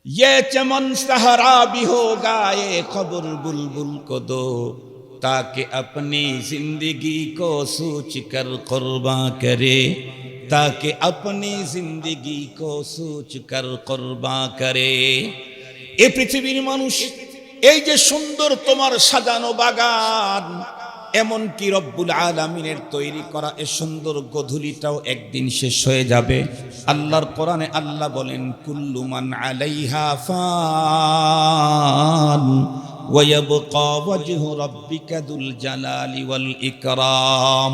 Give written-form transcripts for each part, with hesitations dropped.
ये चमन सहरा भी होगा ये खबर बुलबुल को दो ताकि अपनी जिंदगी को सोच कर कुर्बान करे, ताकि अपनी जिंदगी को सोच कर कुर्बान करे। ए पृথিবীর মানুষ, এই যে সুন্দর তোমার সাজানো বাগান, এমন কি রব্বুল আলামিনের তৈরি করা এই সুন্দর গধূলিটাও একদিন শেষ হয়ে যাবে। আল্লাহর কোরআনে আল্লাহ বলেন, কুল্লু মান আলাইহা ফান ওয়া ইয়াবকা ওয়াজহু রাব্বিকা যুল জালালি ওয়াল ইকরাম।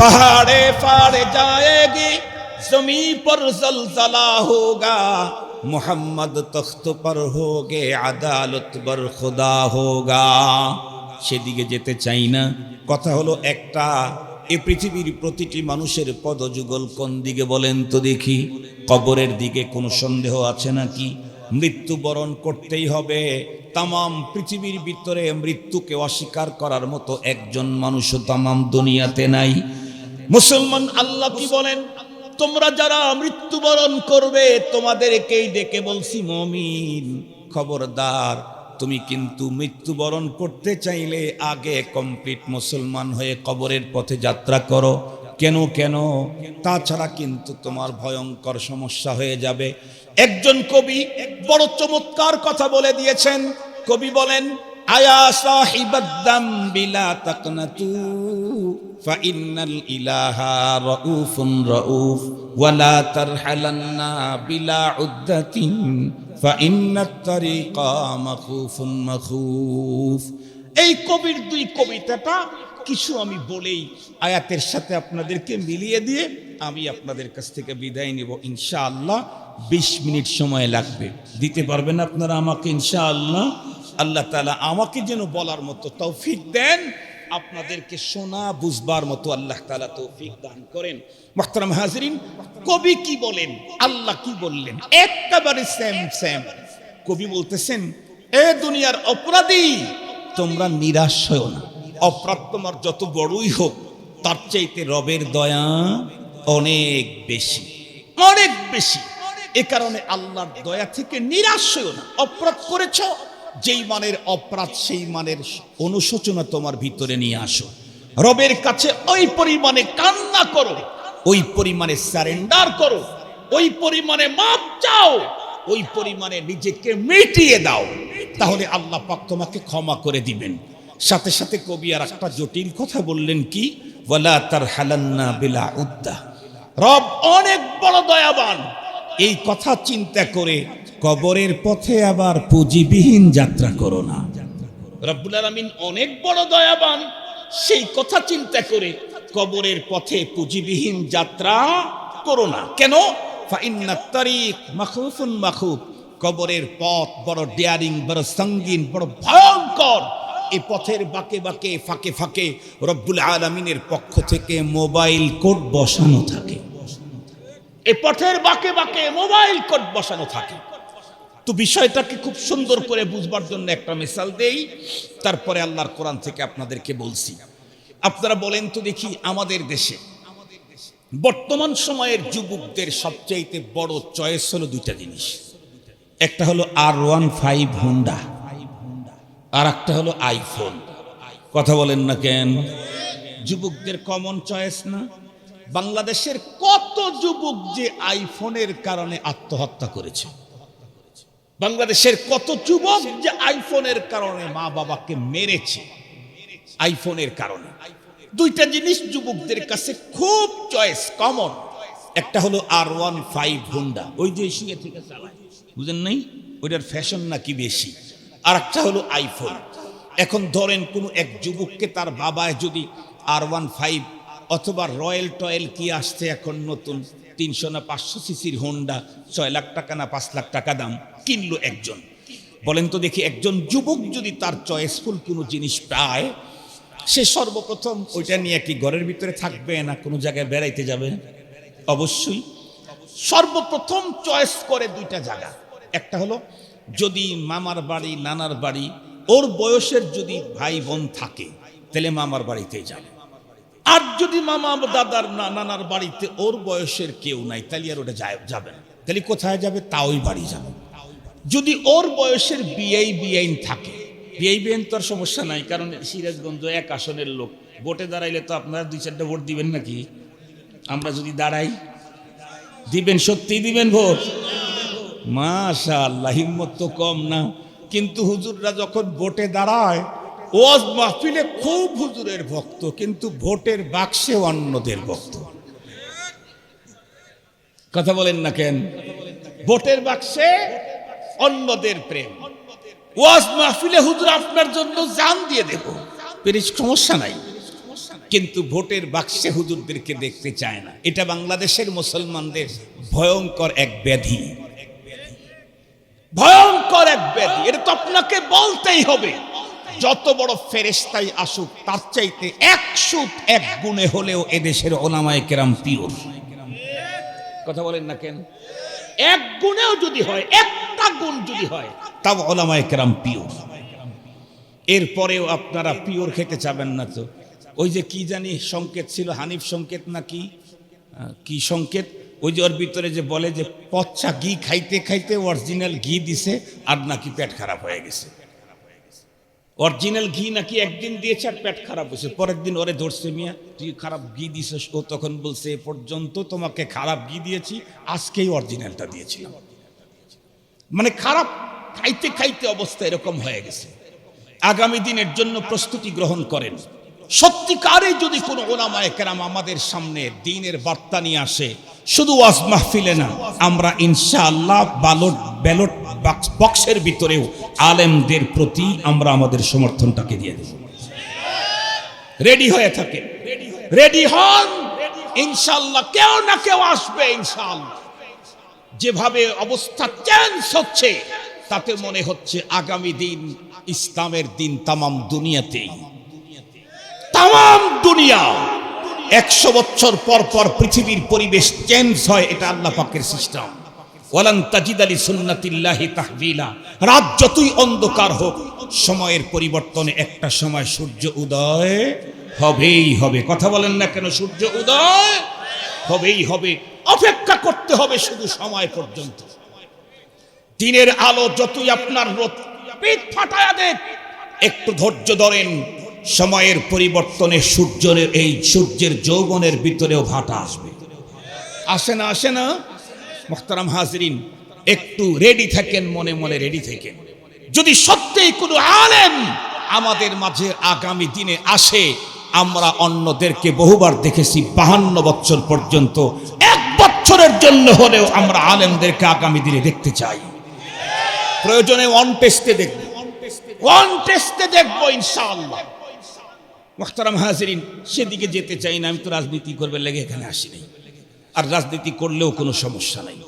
पहाड़े फाड़े जाएगी, जमी पर जलजला होगा, मोहम्मद तख्त पर होगे, अदालत पर खुदा होगा। সেদিকে যেতে চাই না। কথা হলো একটা, এই পৃথিবীর প্রতিটি মানুষের পদযুগল কোন দিকে বলেন তো দেখি? কবরের দিকে। কোনো সন্দেহ আছে নাকি? মৃত্যুবরণ করতেই হবে। তামাম পৃথিবীর ভিতরে মৃত্যুকে অস্বীকার করার মতো একজন মানুষও তামাম দুনিয়াতে নাই। মুসলমান আল্লাহ কি বলেন? তোমরা যারা মৃত্যুবরণ করবে তোমাদেরকেই ডেকে বলছি, মুমিন খবরদার, তুমি কিন্তু মৃত্যুবরণ করতে চাইলে আগে কমপ্লিট মুসলমান হয়ে কবরের পথে যাত্রা করো। কেন কেন? তাছাড়া কিন্তু তোমার ভয়ঙ্কর সমস্যা হয়ে যাবে। একজন কবি বড় চমৎকার কথা বলে দিয়েছেন। কবি বলেন, আয়া সাহিবাদ্দাম বিলা তাকনাতু ফাইন্নাল ইলাহা রাউফুন রাউফ ওয়ালা তারহালান্না বিলা উদ্দাতিন ফাইন্নাত তারিকা মাখুফুন মাখুফ। এই কবির দুই কবিতাটা কিছু আমি বলেই আয়াতের সাথে আপনাদেরকে মিলিয়ে দিয়ে আমি আপনাদের কাছ থেকে বিদায় নেব ইনশাআল্লাহ। 20 মিনিট সময় লাগবে। দিতে পারবেন আপনারা আমাকে ইনশাআল্লাহ? আল্লাহ তাআলা আমাকে যেন বলার মতো তৌফিক দেন, আপনাদেরকে শোনা বুঝবার মতো আল্লাহ তাআলা তৌফিক দান করেন। মুহতারাম হাজিরিন, কবি কি বলেন, আল্লাহ কি বললেন, একেবারে সেম। কবি বলতেছেন, এ দুনিয়ার অপরাধী, তোমরা নিরাশ হও না। অপরাধ তোমার যত বড়ই হোক, তার চাইতে রবের দয়া অনেক বেশি, অনেক বেশি। এ কারণে আল্লাহর দয়া থেকে নিরাশ হও না। অপরাধ করেছ, যেই মানের অপরাধ সেই মানের অনুশোচনা তোমার ভিতরে নিয়ে আসো। রবের কাছে ওই পরিমাণে কান্না করো, ওই পরিমাণে সারেন্ডার করো, ওই পরিমাণে মাপ চাও, ওই পরিমাণে নিজেকে মিটিয়ে দাও, তাহলে আল্লাহ পাক তোমাকে ক্ষমা করে দিবেন। সাথে সাথে কবি আর একটা জটিল কথা বললেন, কি? ওয়ালা তারহালান্না বিলা উদ্দা। রব অনেক বড় দয়াবান। এই কথা চিন্তা করে কবরের পথে আবার পুঁজিবিহীন যাত্রা করো না। রব্বুল আলামিন অনেক বড় দয়াবান, সেই কথা চিন্তা করে কবরের পথে পুঁজিবিহীন যাত্রা করো না। কেন? ফাইন্নাত তারিক মাখুফুন মাখুফ। কবরের পথ বড় ডেয়ারিং, বড় সঙ্গীন, বড় ভয়ঙ্কর। এই পথের বাঁকে বাঁকে, ফাঁকে ফাঁকে রব্বুল আলামিনের পক্ষ থেকে মোবাইল কোড বসানো থাকে। এই পথের বাঁকে বাঁকে মোবাইল কোড বসানো থাকে। তো বিষয়টাকে খুব সুন্দর করে বুঝবার জন্য একটা মিসাল দেই, তারপরে আল্লাহর কোরআন থেকে আপনাদেরকে বলছি। আপনারা বলেন তো দেখি, আমাদের দেশে বর্তমান সময়ের যুবকদের সবচাইতে বড় চয়েস হলো দুইটা জিনিস। একটা হলো R15 হুন্ডা, আর একটা হলো আইফোন। কথা বলেন না কেন? যুবকদের কমন চয়েস না? বাংলাদেশের কত যুবক যে আইফোনের কারণে আত্মহত্যা করেছে, বাংলাদেশের কত যুবক যে আইফোনের কারণে মা বাবাকে মেরেছে, আইফোনের কারণে। দুইটা জিনিস যুবকদের কাছে খুব চয়েস, কমন। একটা হলো R15 হুন্ডা, ওই যে শুয়ে থেকে চালায়, বুঝেন নাই? ওইটার ফ্যাশন নাকি বেশি। আর একটা হলো আইফোন। এখন ধরেন কোনো এক যুবককে তার বাবায় যদি R15 অথবা রয়্যাল টয়েল কি আসছে এখন নতুন 300 না 500 সিসির হোন্ডা, 6 লাখ টাকা না 5 লাখ টাকা দাম কিনলো একজন। বলেন তো দেখি, একজন যুবক যদি তার চয়েসফুল কোনো জিনিস পায়, সে সর্বপ্রথম ওইটা নিয়ে কি ঘরের ভিতরে থাকবে না কোনো জায়গায় বেড়াইতে যাবে? অবশ্যই সর্বপ্রথম চয়েস করে দুইটা জায়গা। একটা হলো যদি মামার বাড়ি, নানার বাড়ি, ওর বয়সের যদি ভাই বোন থাকে তাহলে মামার বাড়িতেই যাবে। আর যদি মামা দাদার নানার বাড়িতে ওর বয়সের কেউ নাই, তাহলে আর ওটা যাবে না। তাহলে কোথায় যাবে? তাওই বাড়ি যাবে। যদি ওর বয়সের বিআইন থাকে, বিআইন তো আর সমস্যা নাই, কারণ সিরাজগঞ্জ এক আসনের লোক, ভোটে দাঁড়াইলে তো আপনারা 2-4টা ভোট দিবেন নাকি? আমরা যদি দাঁড়াই দিবেন, সত্যি দিবেন ভোট? মাশাআল্লাহ, হিম্মত তো কম না। কিন্তু হুজুররা যখন ভোটে দাঁড়ায়, ওয়াজ মাহফিলে খুব হুজুরের ভক্ত, কিন্তু ভোটের বাক্সে অন্যদের ভক্ত। কথা বলেন না কেন? ভোটের বাক্সে অন্যদের প্রেম। ওয়াজ মাহফিলে হুজুর আপনার জন্য জান দিয়ে দেব, সমস্যা নাই, কিন্তু ভোটের বাক্সে হুজুরদেরকে দেখতে চায় না। এটা বাংলাদেশের মুসলমানদের ভয়ঙ্কর এক ব্যাধি, ভয়ঙ্কর এক ব্যাধি। এটা তো আপনাকে বলতেই হবে। যত বড় ফেরেশতাই আসুক, তার চাইতে 101 গুণে হলেও এদেশের ওলামায়ে কেরাম পিওর। কথা বলেন না কেন? এক গুণেও যদি হয়, একটা গুণ যদি হয়, তাও ওলামায়ে কেরাম পিওর। এরপরেও আপনারা পিওর খেতে চাবেন না তো? ওই যে কি জানি সংকেত ছিল, হানিফ সংকেত নাকি কি সংকেত, ওই যে ওর ভিতরে যে বলে যে পচা ঘি খাইতে খাইতে অরিজিনাল ঘি দিছে আর নাকি পেট খারাপ হয়ে গেছে। অরিজিনাল ঘি নাকি একদিন দিয়েছে আর পেট খারাপ হয়েছে, পরের দিন ওরে ধরছে, মিয়া তুই খারাপ ঘি দিছিস। ও তখন বলছে এ পর্যন্ত তোমাকে খারাপ ঘি দিয়েছি, আজকেই অরিজিনালটা দিয়েছিলাম। মানে খারাপ খাইতে খাইতে অবস্থা এরকম হয়ে গেছে। আগামী দিনের জন্য প্রস্তুতি গ্রহণ করেন। সত্যিকারে যদি কোনো ওলামায়ে কেরাম আমাদের সামনে দ্বীনের বার্তা নিয়ে আসে, শুধু ওয়াজ মাহফিলে না, আমরা ইনশাআল্লাহ ব্যালট বক্সের ভিতরেও আলেমদের প্রতি আমরা আমাদের সমর্থনটাকে দিয়ে দেব। রেডি হয়ে থাকে, রেডি হন, ইনশাআল্লাহ কেউ না কেউ আসবে ইনশাআল্লাহ। যেভাবে অবস্থা চেঞ্জ হচ্ছে, তাতে মনে হচ্ছে আগামী দিন ইসলামের দিন তামাম দুনিয়াতেই, তামাম দুনিয়া 100 বছর পর পর পৃথিবীর পরিবেশ চেঞ্জ হয়। এটা আল্লাহ পাকের সিস্টেম। ওয়ালান তাজিদা লিসুন্নাতিল্লাহি তাহবিলা। রাত যতই অন্ধকার হোক, সময়ের পরিবর্তনে একটা সময় সূর্য উদয় হবেই হবে। কথা বলেন না কেন? সূর্য উদয় হবেই হবে। অপেক্ষা করতে হবে শুধু সময় পর্যন্ত। দিনের আলো যতই আপনার পেট ফাটায়া দেখ, একটু ধৈর্য ধরেন। সময়ের পরিবর্তনে সূর্যের যৌবনের ভিতরেও ভাটা আসবে। আসে না? আসে না? মুহতারাম হাজরিন, একটু রেডি থাকেন, মনে মনে রেডি থাকেন। যদি সত্যিই কোনো আলেম আমাদের মাঝে আগামী দিনে আসে, আমরা অন্যদেরকে বহুবার দেখেছি 52 বছর পর্যন্ত, 1 বছরের জন্য হলেও আমরা আলেমদেরকে আগামী দিনে দেখতে চাই। প্রয়োজনে ওয়ান টেস্টে দেখবো ইনশাআল্লাহ। মুহতারাম হাজরিন, সেদিকে যেতে চাই না। আমি তো রাজনীতি করবে লেগে এখানে আসি নাই, আর রাজনীতি করলেও কোনো সমস্যা নাই,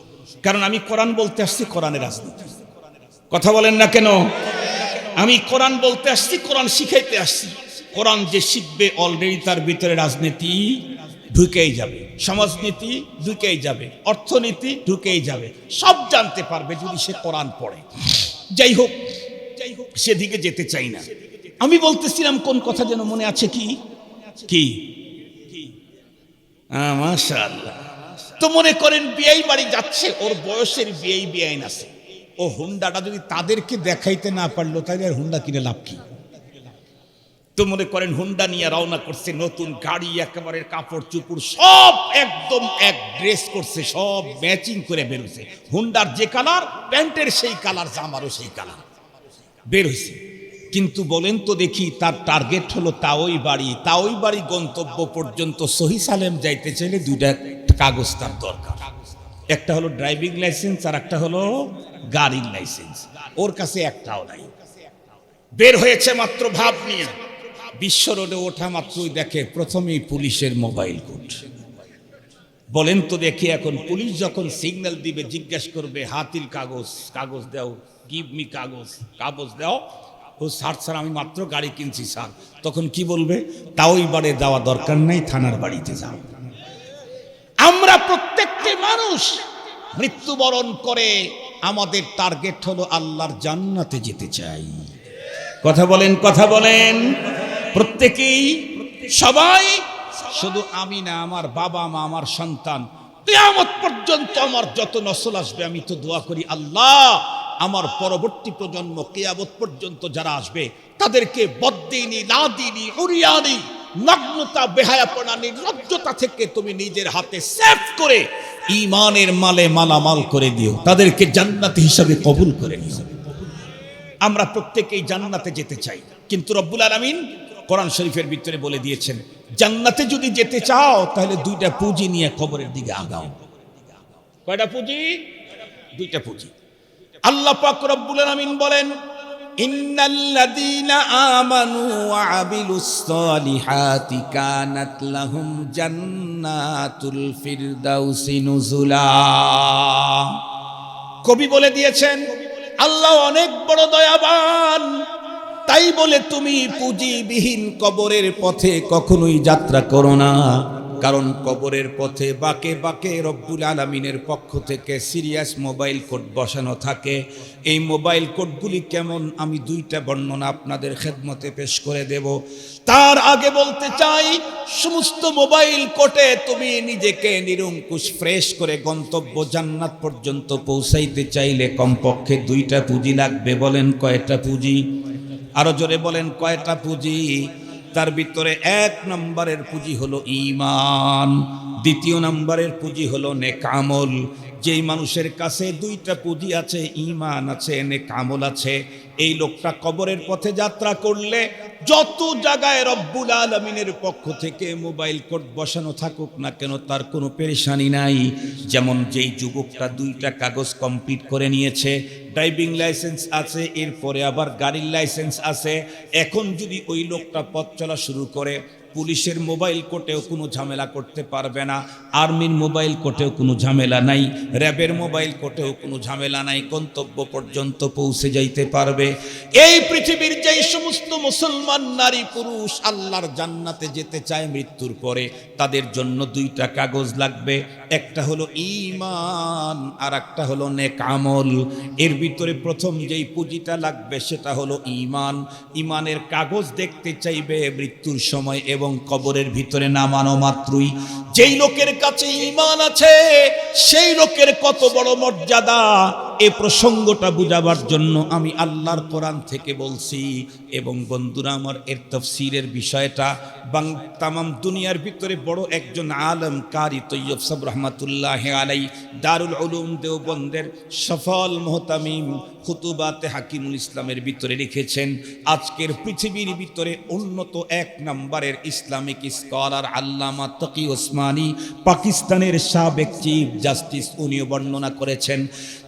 কারণ আমি কোরআন বলতে আসছি, কোরআনের রাজনীতি। কথা বলেন না কেন? আমি কোরআন বলতে আসছি, কোরআন শিখাইতে আসছি। কোরআন যে শিখবে, অলরেডি তার ভিতরে রাজনীতি ঢুকেই যাবে, সমাজনীতি ঢুকেই যাবে, অর্থনীতি ঢুকেই যাবে, সব জানতে পারবে যদি সে কোরআন পড়ে। যাই হোক, সেদিকে যেতে চাই না। আমি বলতেছিলাম কোন কথা যেন মনে আছে? কি মাশাআল্লাহ। তো মনে করেন বিআই বাড়ি যাচ্ছে, ওর বয়সের বিআইন আছে, ও হুন্ডাটা যদি তাদেরকে দেখাইতে না পারলো, তাহলে আর হুন্ডা কিনে লাভ কি? তো মনে করেন হুন্ডা নিয়ে রওনা করছে, নতুন গাড়ি, একেবারে কাপড় চুপড় সব একদম এক ড্রেস করছে, সব ম্যাচিং করে বেরোছে। হুন্ডার যে কালার, প্যান্টের সেই কালার, জামারও সেই কালার, বের হয়েছে। কিন্তু বলেন তো দেখি, তার টার্গেট হলো তাওই বাড়ি গন্তব্য পর্যন্ত সহি সালেম যাইতে চাইলে 2টা কাগজ তার দরকার। একটা হলো ড্রাইভিং লাইসেন্স, আর একটা হলো গাড়ির লাইসেন্স। ওর কাছে একটাও নাই। বের হয়েছে মাত্র ভাব নিয়ে, বিশ্ব রোডে ওঠা মাত্রই দেখে প্রথমেই পুলিশের মোবাইল কোড। বলেন তো দেখি, এখন পুলিশ যখন সিগন্যাল দিবে, জিজ্ঞাসা করবে হাতির কাগজ দাও, গিভ মি কাগজ দাও। ও স্যার আমি মাত্র গাড়ি কিনছি স্যার। তখন কি বলবে? তাওই বাড়ি যাওয়া দরকার নাই, থানার বাড়িতে যাও। আমরা প্রত্যেকটি মানুষ মৃত্যুবরণ করে, আমাদের টার্গেট হলো আল্লাহর জান্নাতে যেতে চাই। কথা বলেন। প্রত্যেকেই, সবাই, শুধু আমি না, আমার বাবা মা, আমার সন্তান, কিয়ামত পর্যন্ত আমার যত নসল আসবে, আমি তো দোয়া করি আল্লাহ আমার পরবর্তী প্রজন্ম কিয়ামত পর্যন্ত যারা আসবে তাদেরকে বদ্দিনী লাদিনী উরিয়ানি নগ্নতা বেহায়াপনা নির্লজ্জতা থেকে তুমি নিজের হাতে সেভ করে ঈমানের মালে মালামাল করে দিও, তাদেরকে জান্নাতি হিসাবে কবুল করে নিও। আমরা প্রত্যেকেই জান্নাতে যেতে চাই, কিন্তু রব্বুল আলামিন কোরআন শরীফের ভিতরে বলে দিয়েছেন জান্নাতে যদি যেতে চাও তাহলে দুইটা পুঁজি নিয়ে কবরের দিকে আগাও। কয়টা পুঁজি? দুইটা পুঁজি। আল্লাহ পাক রব্বুল আলামিন বলেন ইন্নাল্লাযীনা আমানু ওয়া আমিলুস সালিহাতি কানাত লাহুম জান্নাতুল ফিরদাউসি নুজুলা। কবি বলে দিয়েছেন আল্লাহ অনেক বড় দয়াবান, তাই বলে তুমি পুঁজিবিহীন কবরের পথে কখনোই যাত্রা করো না, কারণ কবরের পথে বাঁকে বাঁকে রব্বুল আলামিনের পক্ষ থেকে সিরিয়াস মোবাইল কোড বসানো থাকে। এই মোবাইল কোডগুলি কেমন আমি দুইটা বর্ণনা আপনাদের খেদমতে পেশ করে দেব। তার আগে বলতে চাই সমস্ত মোবাইল কোডে তুমি নিজেকে নিরঙ্কুশ ফ্রেশ করে গন্তব্য জান্নাত পর্যন্ত পৌঁছাইতে চাইলে কমপক্ষে দুইটা পুঁজি লাগবে। বলেন কয়টা পুঁজি? আরো জোরে বলেন কয়টা পুঁজি? তার ভিতরে এক নম্বরের পুঁজি হলো ঈমান, দ্বিতীয় নম্বরের পুঁজি হলো নেক আমল। যেই মানুষের কাছে দুইটা পুঁজি আছে, ঈমান আছে, নেক আমল আছে, এই লোকটা কবরের পথে যাত্রা করলে যত জায়গায় রব্বুল আলামিনের পক্ষ থেকে মোবাইল কোড বসানো থাকুক না কেন তার কোনো পেরেশানি নাই। যেমন যেই যুবকটা দুইটা কাগজ কমপ্লিট করে নিয়েছে, ড্রাইভিং লাইসেন্স আছে, এরপরে আবার গাড়ির লাইসেন্স আছে, এখন যদি ওই লোকটা পথ চলা শুরু করে পুলিশের মোবাইল কোর্টেও কোনো ঝামেলা করতে পারবে না, আর্মির মোবাইল কোর্টেও কোনো ঝামেলা নাই, র্যাবের মোবাইল কোর্টেও কোনো ঝামেলা নাই, গন্তব্য পর্যন্ত পৌঁছে যাইতে পারবে। এই পৃথিবীর যেই সমস্ত মুসলমান নারী পুরুষ আল্লাহর জান্নাতে যেতে চায় মৃত্যুর পরে, তাদের জন্য দুইটা কাগজ লাগবে, একটা হলো ঈমান আর একটা হলো নেক আমল। এর ভিতরে প্রথম যেই পুঁজিটা লাগবে সেটা হলো ঈমান। ঈমানের কাগজ দেখতে চাইবে মৃত্যুর সময় এবং কবরের ভিতরে নামানো মাত্রই। যেই লোকের কাছে ঈমান আছে সেই লোকের কত বড় মর্যাদা, এই প্রসঙ্গটা বুঝাবার জন্য আমি আল্লাহর কোরআন থেকে বলছি। এবং বন্ধুরা আমার, এর তাফসীরের বিষয়টা তামাম দুনিয়ার ভিতরে বড় একজন আলেম কারি তৈয়ব সাহেব রহমাতুল্লাহ আলাই দারুল উলুম দেওবন্দের সফল মুহতামিম খুতুবাতে হাকিমুল ইসলামের ভিতরে লিখেছেন, আজকের পৃথিবীর ভিতরে উন্নত এক নম্বরের ইসলামিক স্কলার আল্লামা তকি ওসমানী, পাকিস্তানের সাবেক চিফ জাস্টিস, উনিও বর্ণনা করেছেন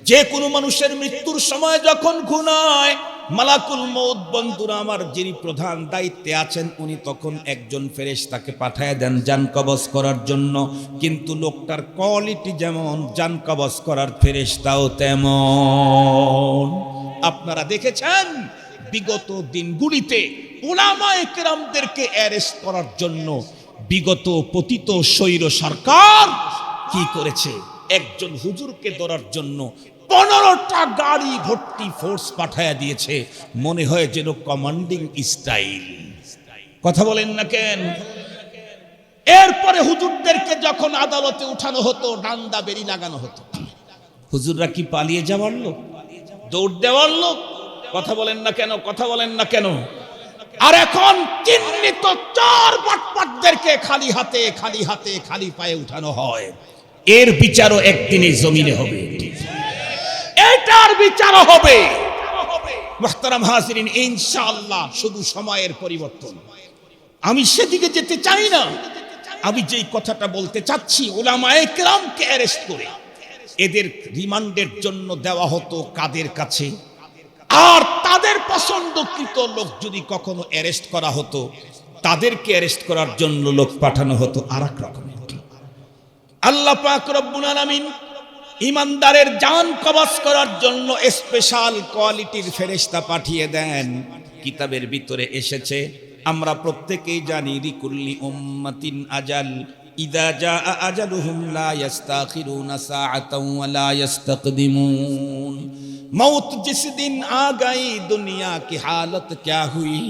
যে কোনো মানুষের মৃত্যুর সময় যখন ঘুমায় মালাকুল মউত বন্ধুরা আমার যিনি প্রধান দায়িত্বে আছেন উনি তখন একজন ফেরেশতাকে পাঠায় দেন জান কবজ করার জন্য। কিন্তু লোকটার কোয়ালিটি যেমন, জান কবজ করার ফেরেশতাও তেমন। আপনারা দেখেছেন বিগত দিনগুলিতে উলামায়ে কেরামদেরকে অ্যারেস্ট করার জন্য বিগত পতিত স্বৈর সরকার কি করেছে? একজন হুজুরকে ধরার জন্য 15টা গাড়ি ভর্তি ফোর্স পাঠায়া দিয়েছে, মনে হয় যেন কমান্ডিং স্টাইল। কথা বলেন না কেন? এরপরে হুজুরদেরকে যখন আদালতে উঠানো হতো ডান্ডা বেরি লাগানো হতো। হুজুররা কি পালিয়ে যাওয়ার লোক, দৌড় দেওয়ার লোক? কথা বলেন না কেন? কথা বলেন না কেন? আর এখন চিহ্নিত চার বাটপাটদেরকে খালি হাতে খালি হাতে খালি পায়ে উঠানো হয়। এর বিচারও একদিনে জমিনে হবে, এটার বিচারও হবে। মুহতারাম হাজিরিন, ইনশাআল্লাহ শুধু সময়ের পরিবর্তন। আমি সেদিকে যেতে চাই না, আমি যেই কথাটা বলতে চাচ্ছি, উলামায়ে কেরামকে অ্যারেস্ট করে এদের রিমান্ডের জন্য দেওয়া হতো কাদের কাছে, আর তাদের পছন্দকৃত লোক যদি কখনো অ্যারেস্ট করা হতো তাদেরকে অ্যারেস্ট করার জন্য লোক পাঠানো হতো আরেক রকমের। আল্লাহ পাক রব্বুল আলামিন ইমানদারের জান কবজ করার জন্য স্পেশাল কোয়ালিটির ফেরেশতা পাঠিয়ে দেন। কিতাবের ভিতরে এসেছে, আমরা প্রত্যেকেই জানি, লিকুল্লি উম্মাতিন আজাল, ইদা জা আজালুহুম লা ইস্তাখিরুনা সাআতাও ওয়া লা ইস্তাকদিমুন। मौत जिस दिन आ गई दुनिया की हालत क्या हुई,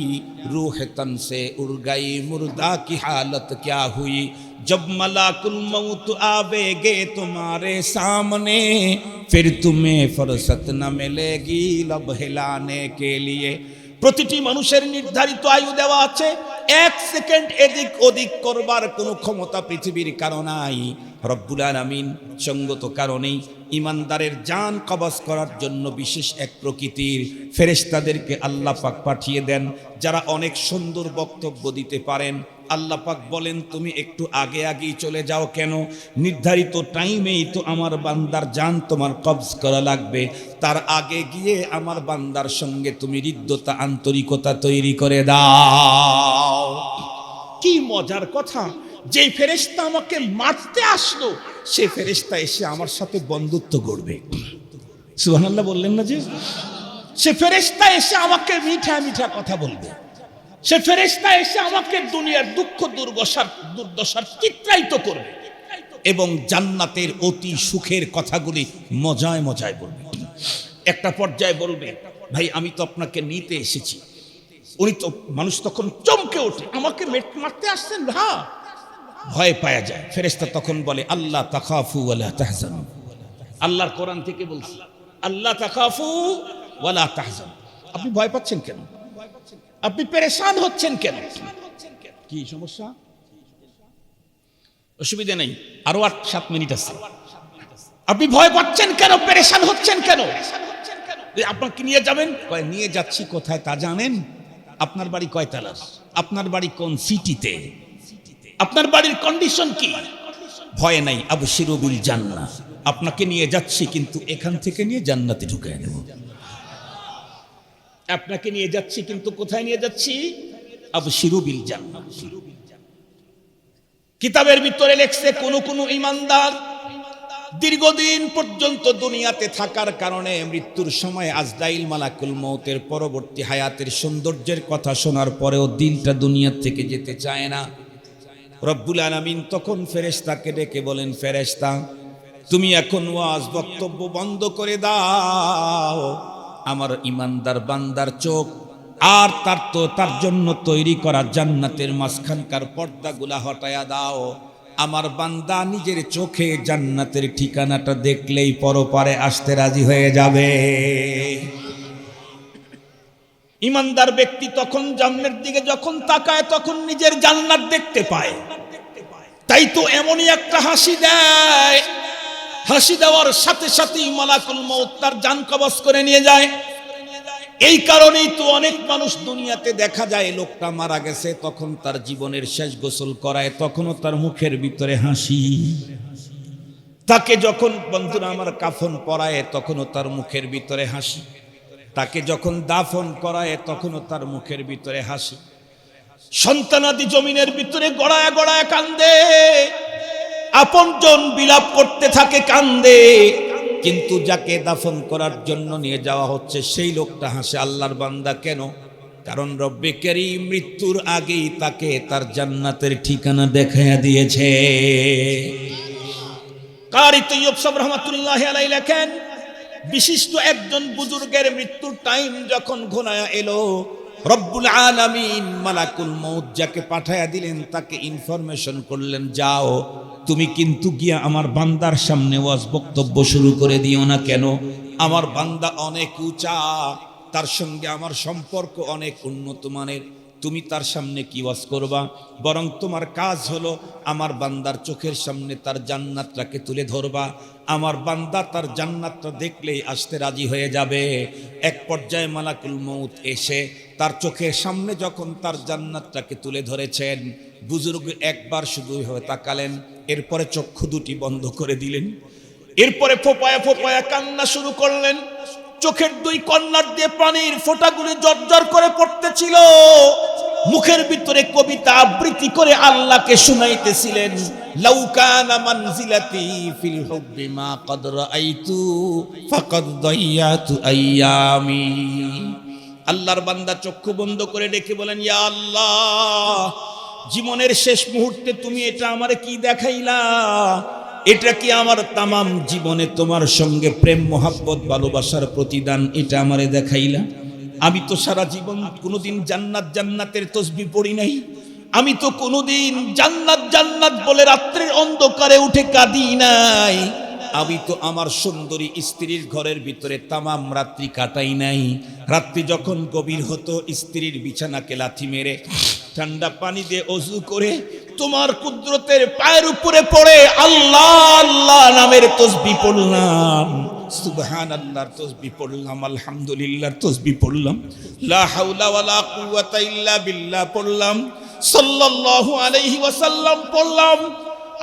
रूह तन से उड़ गई मुर्दा की हालत क्या हुई। जब मलाकुल मौत आवेगे तुम्हारे सामने फिर तुम्हें फुर्सत न मिलेगी लब हिलाने के लिए। প্রতিটি মানুষের নির্ধারিত আয়ু দেওয়া আছে, এক সেকেন্ড এদিক ওদিক করবার কোনো ক্ষমতা পৃথিবীর কারো নাই। রব্বুল আলামিন সঙ্গত কারণেই ইমানদারের জান কবজ করার জন্য বিশেষ এক প্রকৃতির ফেরেশতাদেরকে আল্লাহ পাক পাঠিয়ে দেন, যারা অনেক সুন্দর বক্তব্য দিতে পারেন। আল্লাহ পাক বলেন, তুমি একটু আগে আগেই চলে যাও কেন? নির্ধারিত টাইমেই তো আমার বান্দার জান তোমার কবজ করা লাগবে, তার আগে গিয়ে আমার বান্দার সঙ্গে তুমি হৃদ্যতা আন্তরিকতা তৈরি করে দাও। কি মজার কথা, যে ফেরেশতা আমাকে মারতে আসলো সে ফেরেশতা এসে আমার সাথে বন্ধুত্ব করবে। সুবহানাল্লাহ বললেন না যে? সে ফেরেশতা এসে আমাকে মিঠা মিঠা কথা বলবে, সে ফেরেশতা এসে আমাকে দুনিয়ার দুঃখ দুর্দশার চিত্রায়িত করবে এবং জান্নাতের অতি সুখের কথাগুলি মজায় মজায় বলবে। একটা পর্যায়ে বলবে, ভাই আমি তো আপনাকে নিতে এসেছি। উনি তো, মানুষ তখন চমকে ওঠে, আমাকে মারতে আসছেন? হ্যাঁ। ভয় পাওয়া যায়। ফেরেশতা তখন বলে, আল্লাহ তাখাফু ওয়ালা তাহজানু। আল্লাহর কোরআন থেকে বলছি, আল্লাহ তাখাফু ওয়ালা তাহজানু। আপনি ভয় পাচ্ছেন কেন? আপনি পেরেশান হচ্ছেন কেন? কি সমস্যা? অসুবিধা নেই, আরো 8-7 মিনিট আছে। আপনি ভয় পাচ্ছেন কেন? পেরেশান হচ্ছেন কেন? আপনাকে নিয়ে যাবেন, কয় নিয়ে যাচ্ছি কোথায় তা জানেন? আপনার বাড়ি কয়তলা? আপনার বাড়ি কোন সিটিতে? আপনার বাড়ির কন্ডিশন কি? ভয় নাই, আবশিরু বিল জান্নাহ। আপনাকে নিয়ে যাচ্ছি, কিন্তু এখান থেকে নিয়ে জান্নাতে ঢুকিয়ে দেব। আপনাকে নিয়ে যাচ্ছি, কিন্তু কোথায় নিয়ে যাচ্ছি? আবশিরু বিল জান্নাহ। কিতাবের ভিতরে লেখছে, কোন ঈমানদার দীর্ঘদিন পর্যন্ত দুনিয়াতে থাকার কারণে মৃত্যুর সময় আজরাইল মালাকুল মউতের পরবর্তী হায়াতের সৌন্দর্যের কথা শোনার পরেও দিলটা দুনিয়া থেকে যেতে চায় না। রব্বুল আলামিন তখন ফেরেশতাকে ডেকে বলেন, ফেরেশতা তুমি এখন ওয়াজ বক্তব্য বন্ধ করে দাও, আমার ইমানদার বান্দার চোখ আর তার জন্য তৈরি করা জান্নাতের মাঝখানকার পর্দাগুলা হটায়া দাও। আমার বান্দা নিজের চোখে জান্নাতের ঠিকানাটা দেখলেই পরপারে আসতে রাজি হয়ে যাবে। ইমানদার ব্যক্তি তখন জান্নাতের দিকে যখন তাকায় তখন নিজের জান্নাত দেখতে পায়। তাই তো এমনই একটা হাসি দেয়, হাসি দেওয়ার সাথে সাথেই মালাকুল মউত তার জান কবজ করে নিয়ে যায়। এই কারণেই তো অনেক মানুষ দুনিয়াতে দেখা যায়, লোকটা মারা গেছে তখন তার জীবনের শেষ গোসল করায়, তখনও তার মুখের ভিতরে হাসি। তাকে যখন বন্ধুরা আমার কাফন পরায় তখনও তার মুখের ভিতরে হাসি। তাকে যখন দাফন করায় তখনও তার মুখের ভিতরে হাসি। সন্তানাদি জমিনের ভিতরে গড়ায় গড়ায় কান্দে, আপনজন বিলাপ করতে থাকে, কান্দে। কিন্তু যাকে দাফন করার জন্য নিয়ে যাওয়া হচ্ছে সেই লোকটা হাসে। আল্লাহর বান্দা কেন? কারণ রব্বে কারীম মৃত্যুর আগেই তাকে তার জান্নাতের ঠিকানা দেখাইয়া দিয়েছে। কারি তৈয়ব সাহেব রাহমাতুল্লাহি আলাইহি লেখেন, বিশিষ্ট একজন বুজুর্গের মৃত্যুর টাইম যখন ঘনায়া এলো, রব্বুল আলামিন মালাকুল মউত যাকে পাঠায়া দিলেন তাকে ইনফরমেশন করলেন, যাও তুমি কিন্তু গিয়া আমার বান্দার সামনে ওয়াজ বক্তব্য শুরু করে দিও না। কেন? আমার বান্দা অনেক উঁচা, তার সঙ্গে আমার সম্পর্ক অনেক উন্নত মানের। তুমি তার সামনে কি ওয়াজ করবা? বরং তোমার কাজ হলো আমার বান্দার চোখের সামনে তার জান্নাতটাকে তুলে ধরবা। আমার বান্দা তার জান্নাতটা দেখলেই আসতে রাজি হয়ে যাবে। এক পর্যায়ে মালাকুল মউত এসে তার চোখের সামনে যখন তার জান্নাতটাকে তুলে ধরেছেন, বুজুর্গ একবার শুধু হয়ে তাকালেন, এরপরে চক্ষু দুটি বন্ধ করে দিলেন। এরপরে ফোপায়া ফোপায়া কান্না শুরু করলেন। চোখের দুই কর্নার দিয়ে পানির ফোঁটাগুলি জর্জর করে পড়তেছিল। মুখের ভিতরে কবিতা আবৃত্তি করে আল্লাহকে শুনাইতেছিলেন, লাউ কানা মানজিলাতি ফিল হুব্বি মা কদ রাআইতু ফাকাদ দাইয়াতু আইয়ামি। আল্লাহর বান্দা চক্ষু বন্ধ করে ডেকে বলেন, ইয়া আল্লাহ, জীবনের শেষ মুহূর্তে তুমি এটা আমারে কি দেখাইলা? এটা কি আমার তামাম জীবনে তোমার সঙ্গে প্রেম মোহাব্বত ভালোবাসার প্রতিদান? এটা আমারে দেখাইলা? আমি তো সারা জীবন কোনোদিন জান্নাতের তসবিহ পড়ি নাই। আমি তো কোনোদিন জান্নাত বলে রাত্রির অন্ধকারে উঠে কাঁদি নাই, আমি তো আমার সুন্দরী স্ত্রীর ঘরের ভিতরে তামাম রাত্রি কাটাই নাই। রাত্রি যখন গভীর হতো স্ত্রীর বিছানাকে লাথি মেরে ঠান্ডা পানি দিয়ে ওযু করে তোমার কুদরতের পায়ের উপরে পড়ে আল্লাহ আল্লাহ নামের তাসবিহ পড়লাম, সুবহানাল্লাহর তাসবিহ পড়লাম, আলহামদুলিল্লাহর তাসবিহ পড়লাম, লা হাওলা ওয়ালা কুওয়াতা ইল্লা বিল্লাহ পড়লাম, সাল্লাল্লাহু আলাইহি ওয়াসাল্লাম পড়লাম।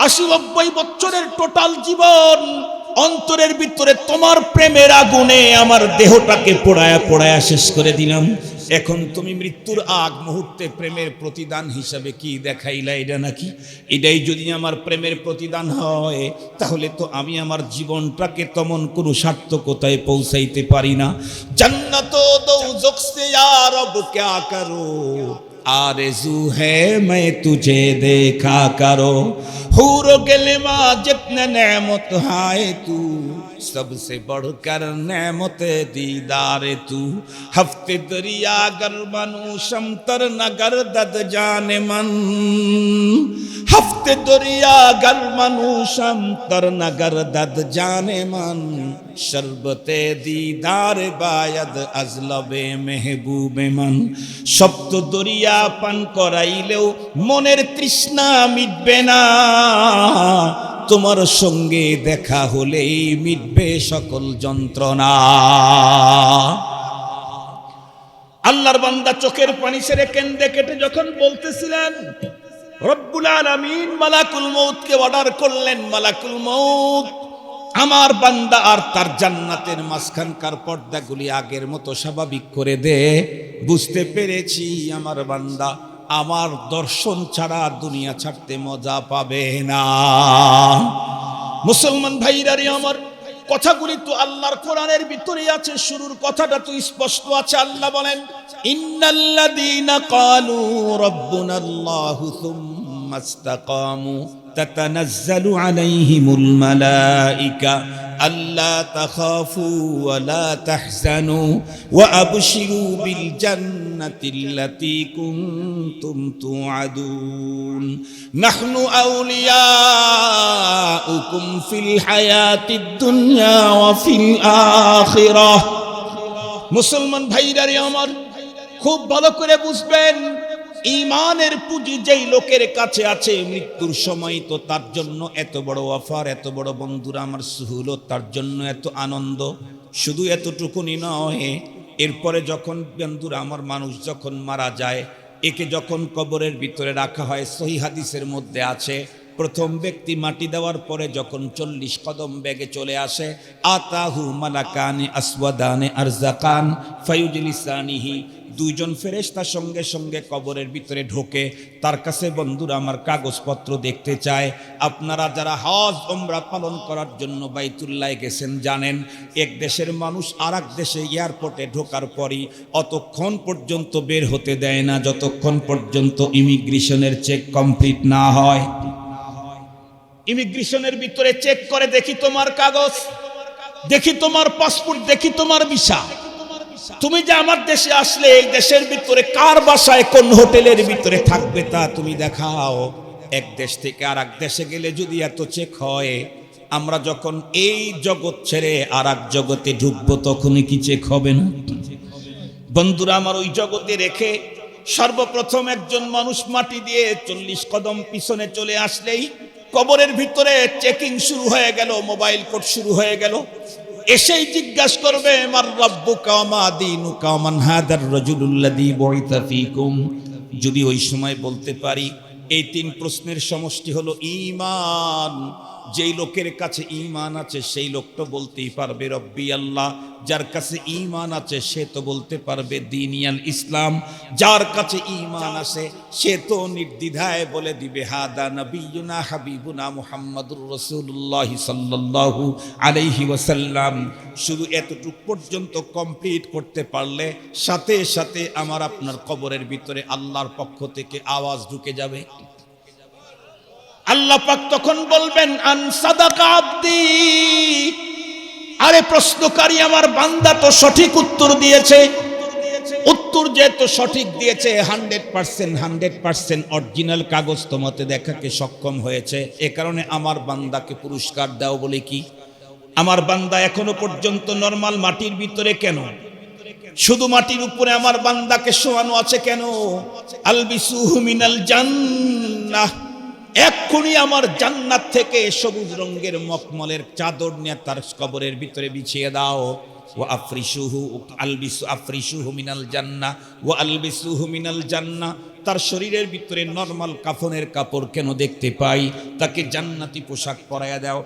৮০-৯০ বছরের টোটাল জীবন অন্তরের ভিতরে তোমার প্রেমের আগুনে আমার দেহটাকে পোড়ায়া পোড়ায়া শেষ করে দিলাম। এখন তুমি মৃত্যুর আগ মুহূর্তে প্রেমের প্রতিদান হিসাবে কি দেখাইলা? এটা নাকি? এটাই যদি আমার প্রেমের প্রতিদান হয়, তাহলে তো আমি আমার জীবনটাকে তেমন কোনো সার্থকতায় পৌঁছাইতে পারি না। জান্নাত ও দোজখ সে ইয়া রব ক্যা করো, आरज़ू है मैं तुझे देखा करो, हूर गिलमा जितने नेमत हाय तू, सबसे बढ़कर नेमत दीदार तू, हफ्ते दरिया गर मनूशम तर नगर दद जाने मन, हफ्ते दरिया गर मनूशम तर नगर दद जाने मन, शरबते दीदार बायद अजलबे महबूबे मन। सप्त दरिया পান করাইলেও মনের তৃষ্ণা মিটবে না, তোমার সঙ্গে দেখা হলেই মিটবে সকল যন্ত্রণা। আল্লাহর বান্দা চোখের পানি ছেড়ে কেঁদে কেটে যখন বলতেছিলেন, রব্বুল আলামিন মালাকুল মউতকে অর্ডার করলেন, মালাকুল মউত আমার বান্দা আর তার জান্নাতের মাঝখানকার পর্দাগুলি আগের মতো স্বাভাবিক করে দে। বুঝতে পেরেছি আমার বান্দা আমার দর্শন ছাড়া দুনিয়া ছাড়তে মজা পাবে না। মুসলমান ভাইরা রে আমার, কথাগুলি তো আল্লাহর কোরআনের ভিতরে আছে, শুরুর কথাটা তো স্পষ্ট আছে। আল্লাহ বলেন, ইন্নাল্লাযীনা ক্বালু রাব্বুনাল্লাহু সুম্মা ইসতাকামু تتنزل عليهم الملائكة ألا تخافوا ولا تحزنوا وأبشروا بالجنة التي كنتم توعدون نحن أولياؤكم في الحياة الدنيا وفي الآخرة। মুসলমান ভাইরা রে আমার, খুব ভালো করে বুঝবেন, ইমানের পুঁজি যেই লোকের কাছে আছে, মৃত্যুর সময় তো তার জন্য এত বড় অফার, এত বড় বন্ধুরা আমার সুহুলত, তার জন্য এত আনন্দ। শুধু এতটুকুনি নয়, এরপরে যখন বন্ধুরা আমার মানুষ যখন মারা যায়, একে যখন কবরের ভিতরে রাখা হয়, সহিহ হাদিসের মধ্যে আছে, প্রথম ব্যক্তি মাটি দেওয়ার পরে যখন 40 কদম বেগে চলে আসে, আতাহু মালাকানি আসওয়াদানি আরজাকান ফায়ুজলিসানিহি, দুইজন ফেরেশতা সঙ্গে সঙ্গে কবরের ভিতরে ঢোকে, তার কাছে বন্ধুরা আমার কাগজপত্র দেখতে চায়। আপনারা যারা হজ ওমরা পালন করার জন্য বাইতুল্লাহ গেছেন জানেন, এক দেশের মানুষ আর এক দেশে এয়ারপোর্টে ঢোকার পরই অতক্ষণ পর্যন্ত বের হতে দেয় না যতক্ষণ পর্যন্ত ইমিগ্রেশনের চেক কমপ্লিট না হয়। ইমিগ্রেশনের ভিতরে চেক করে, দেখি তোমার কাগজ, দেখি তোমার পাসপোর্ট, দেখি তোমার ভিসা, তুমি যে আমার দেশে আসলে এই দেশের ভিতরে কার বাসায় কোন হোটেলের ভিতরে থাকবে তা তুমি দেখাও। এক দেশ থেকে আর এক দেশে গেলে যদি এত চেক হয়, আমরা যখন এই জগৎ ছেড়ে আর এক জগতে ঢুকবো তখনই কি চেক হবে না? বন্ধুরা আমার, ওই জগতে রেখে সর্বপ্রথম একজন মানুষ মাটি দিয়ে 40 কদম পিছনে চলে আসলেই কবরের ভিতরে চেকিং শুরু হয়ে গেল, মোবাইল কোড শুরু হয়ে গেল। এসেই জিজ্ঞাসা করবে, মার রাব্বুকা ওয়া মা দীনুকা ওয়া মান হাদার রাজুলুল্লাযী বুইসা ফীকুম। যদি ওই সময় বলতে পারি, এই 3 প্রশ্নের সমষ্টি হলো ঈমান। যেই লোকের কাছে ঈমান আছে সেই লোক তো বলতেই পারবে রব্বি আল্লাহ, যার কাছে ঈমান আছে সে তো বলতে পারবে দীনিয়াল ইসলাম, যার কাছে ঈমান আছে সে তো নির্দ্বিধায় বলে দিবে হাদা নবিয়ুনা হাবিবুনা মুহাম্মাদুর রাসূলুল্লাহ সাল্লাল্লাহু আলাইহি ওয়াসাল্লাম। শুধু এতটুক পর্যন্ত কমপ্লিট করতে পারলে সাথে সাথে আমার আপনার কবরের ভিতরে আল্লাহর পক্ষ থেকে আওয়াজ ঢুকে যাবে। আল্লাহ পাক তখন বলবেন, আন সাদাকা আব্দি, আরে প্রশ্নকারী আমার বান্দা তো সঠিক উত্তর দিয়েছে। উত্তর যেহেতু সঠিক দিয়েছে 100% অরিজিনাল কাগজ তোমাতে দেখাকে সক্ষম হয়েছে, এ কারণে আমার বান্দাকে পুরস্কার দাও বলে কি? আমার বান্দা এখনো পর্যন্ত নরমাল মাটির ভিতরে কেন? শুধু মাটির উপরে আমার বান্দাকে শোয়ানো আছে কেন? আলবিসুহু মিনাল জান্নাহ, এক্ষুনি আমার জান্নাত থেকে সবুজ রঙের মখমলের চাদর নিয়ে তার কবরের ভিতরে বিছিয়ে দাও। ওয়া আফরিশুহু আফরিশুহু মিনাল জান্নাহ ওয়া আলবিসুহু মিনাল জান্নাহ, তার শরীরের ভিতরে নরমাল কাফনের কাপড় কেন দেখতে পাই? তাকে জান্নাতি পোশাক পরায়া দাও।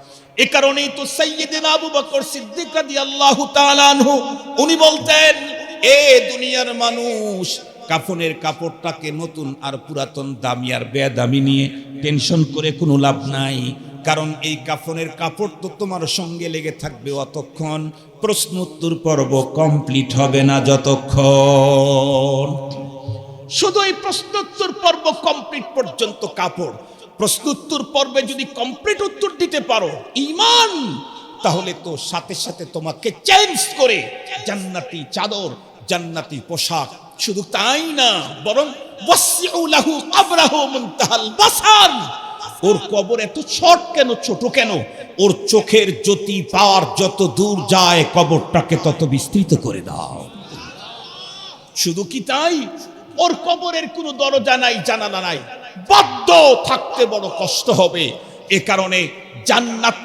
এ কারণেই তো সাইয়্যিদনা আবু বকর সিদ্দিক রাদিয়াল্লাহু তাআলা আনহু উনি বলতেন, এ দুনিয়ার মানুষ, কাফনের কাপড়টাকে নতুন আর পুরাতন, দামি আর বেদামি নিয়ে টেনশন করে কোনো লাভ নাই, কারণ এই কাফনের কাপড় তো তোমার সঙ্গে লেগে থাকবে অতক্ষণ, প্রশ্নোত্তর পর্ব কমপ্লিট হবে না যতক্ষণ। শুধু এই প্রশ্নোত্তর পর্ব কমপ্লিট পর্যন্ত কাপড়, প্রশ্নোত্তর পর্বে যদি কমপ্লিট উত্তর দিতে পারো ঈমান, তাহলে তো সাথে সাথে তোমাকে চেঞ্জ করে জান্নাতি চাদর, জান্নাতি পোশাক। শুধু তাই না, বরং ওয়াসিউ লাহু কবরাহু মুনতাহাল বাসার, ওর কবর এত ছোট কেন, ছোট কেন? ওর চোখের জ্যোতি পাওয়ার যত দূর যায়, কবরটাকে তত বিস্তৃত করে দাও। শুধু কি তাই, ওর কবরের কোনো দরজা নাই, জানালা নাই, বাধ্য থাকতে বড় কষ্ট হবে। এ কারণে জান্নাত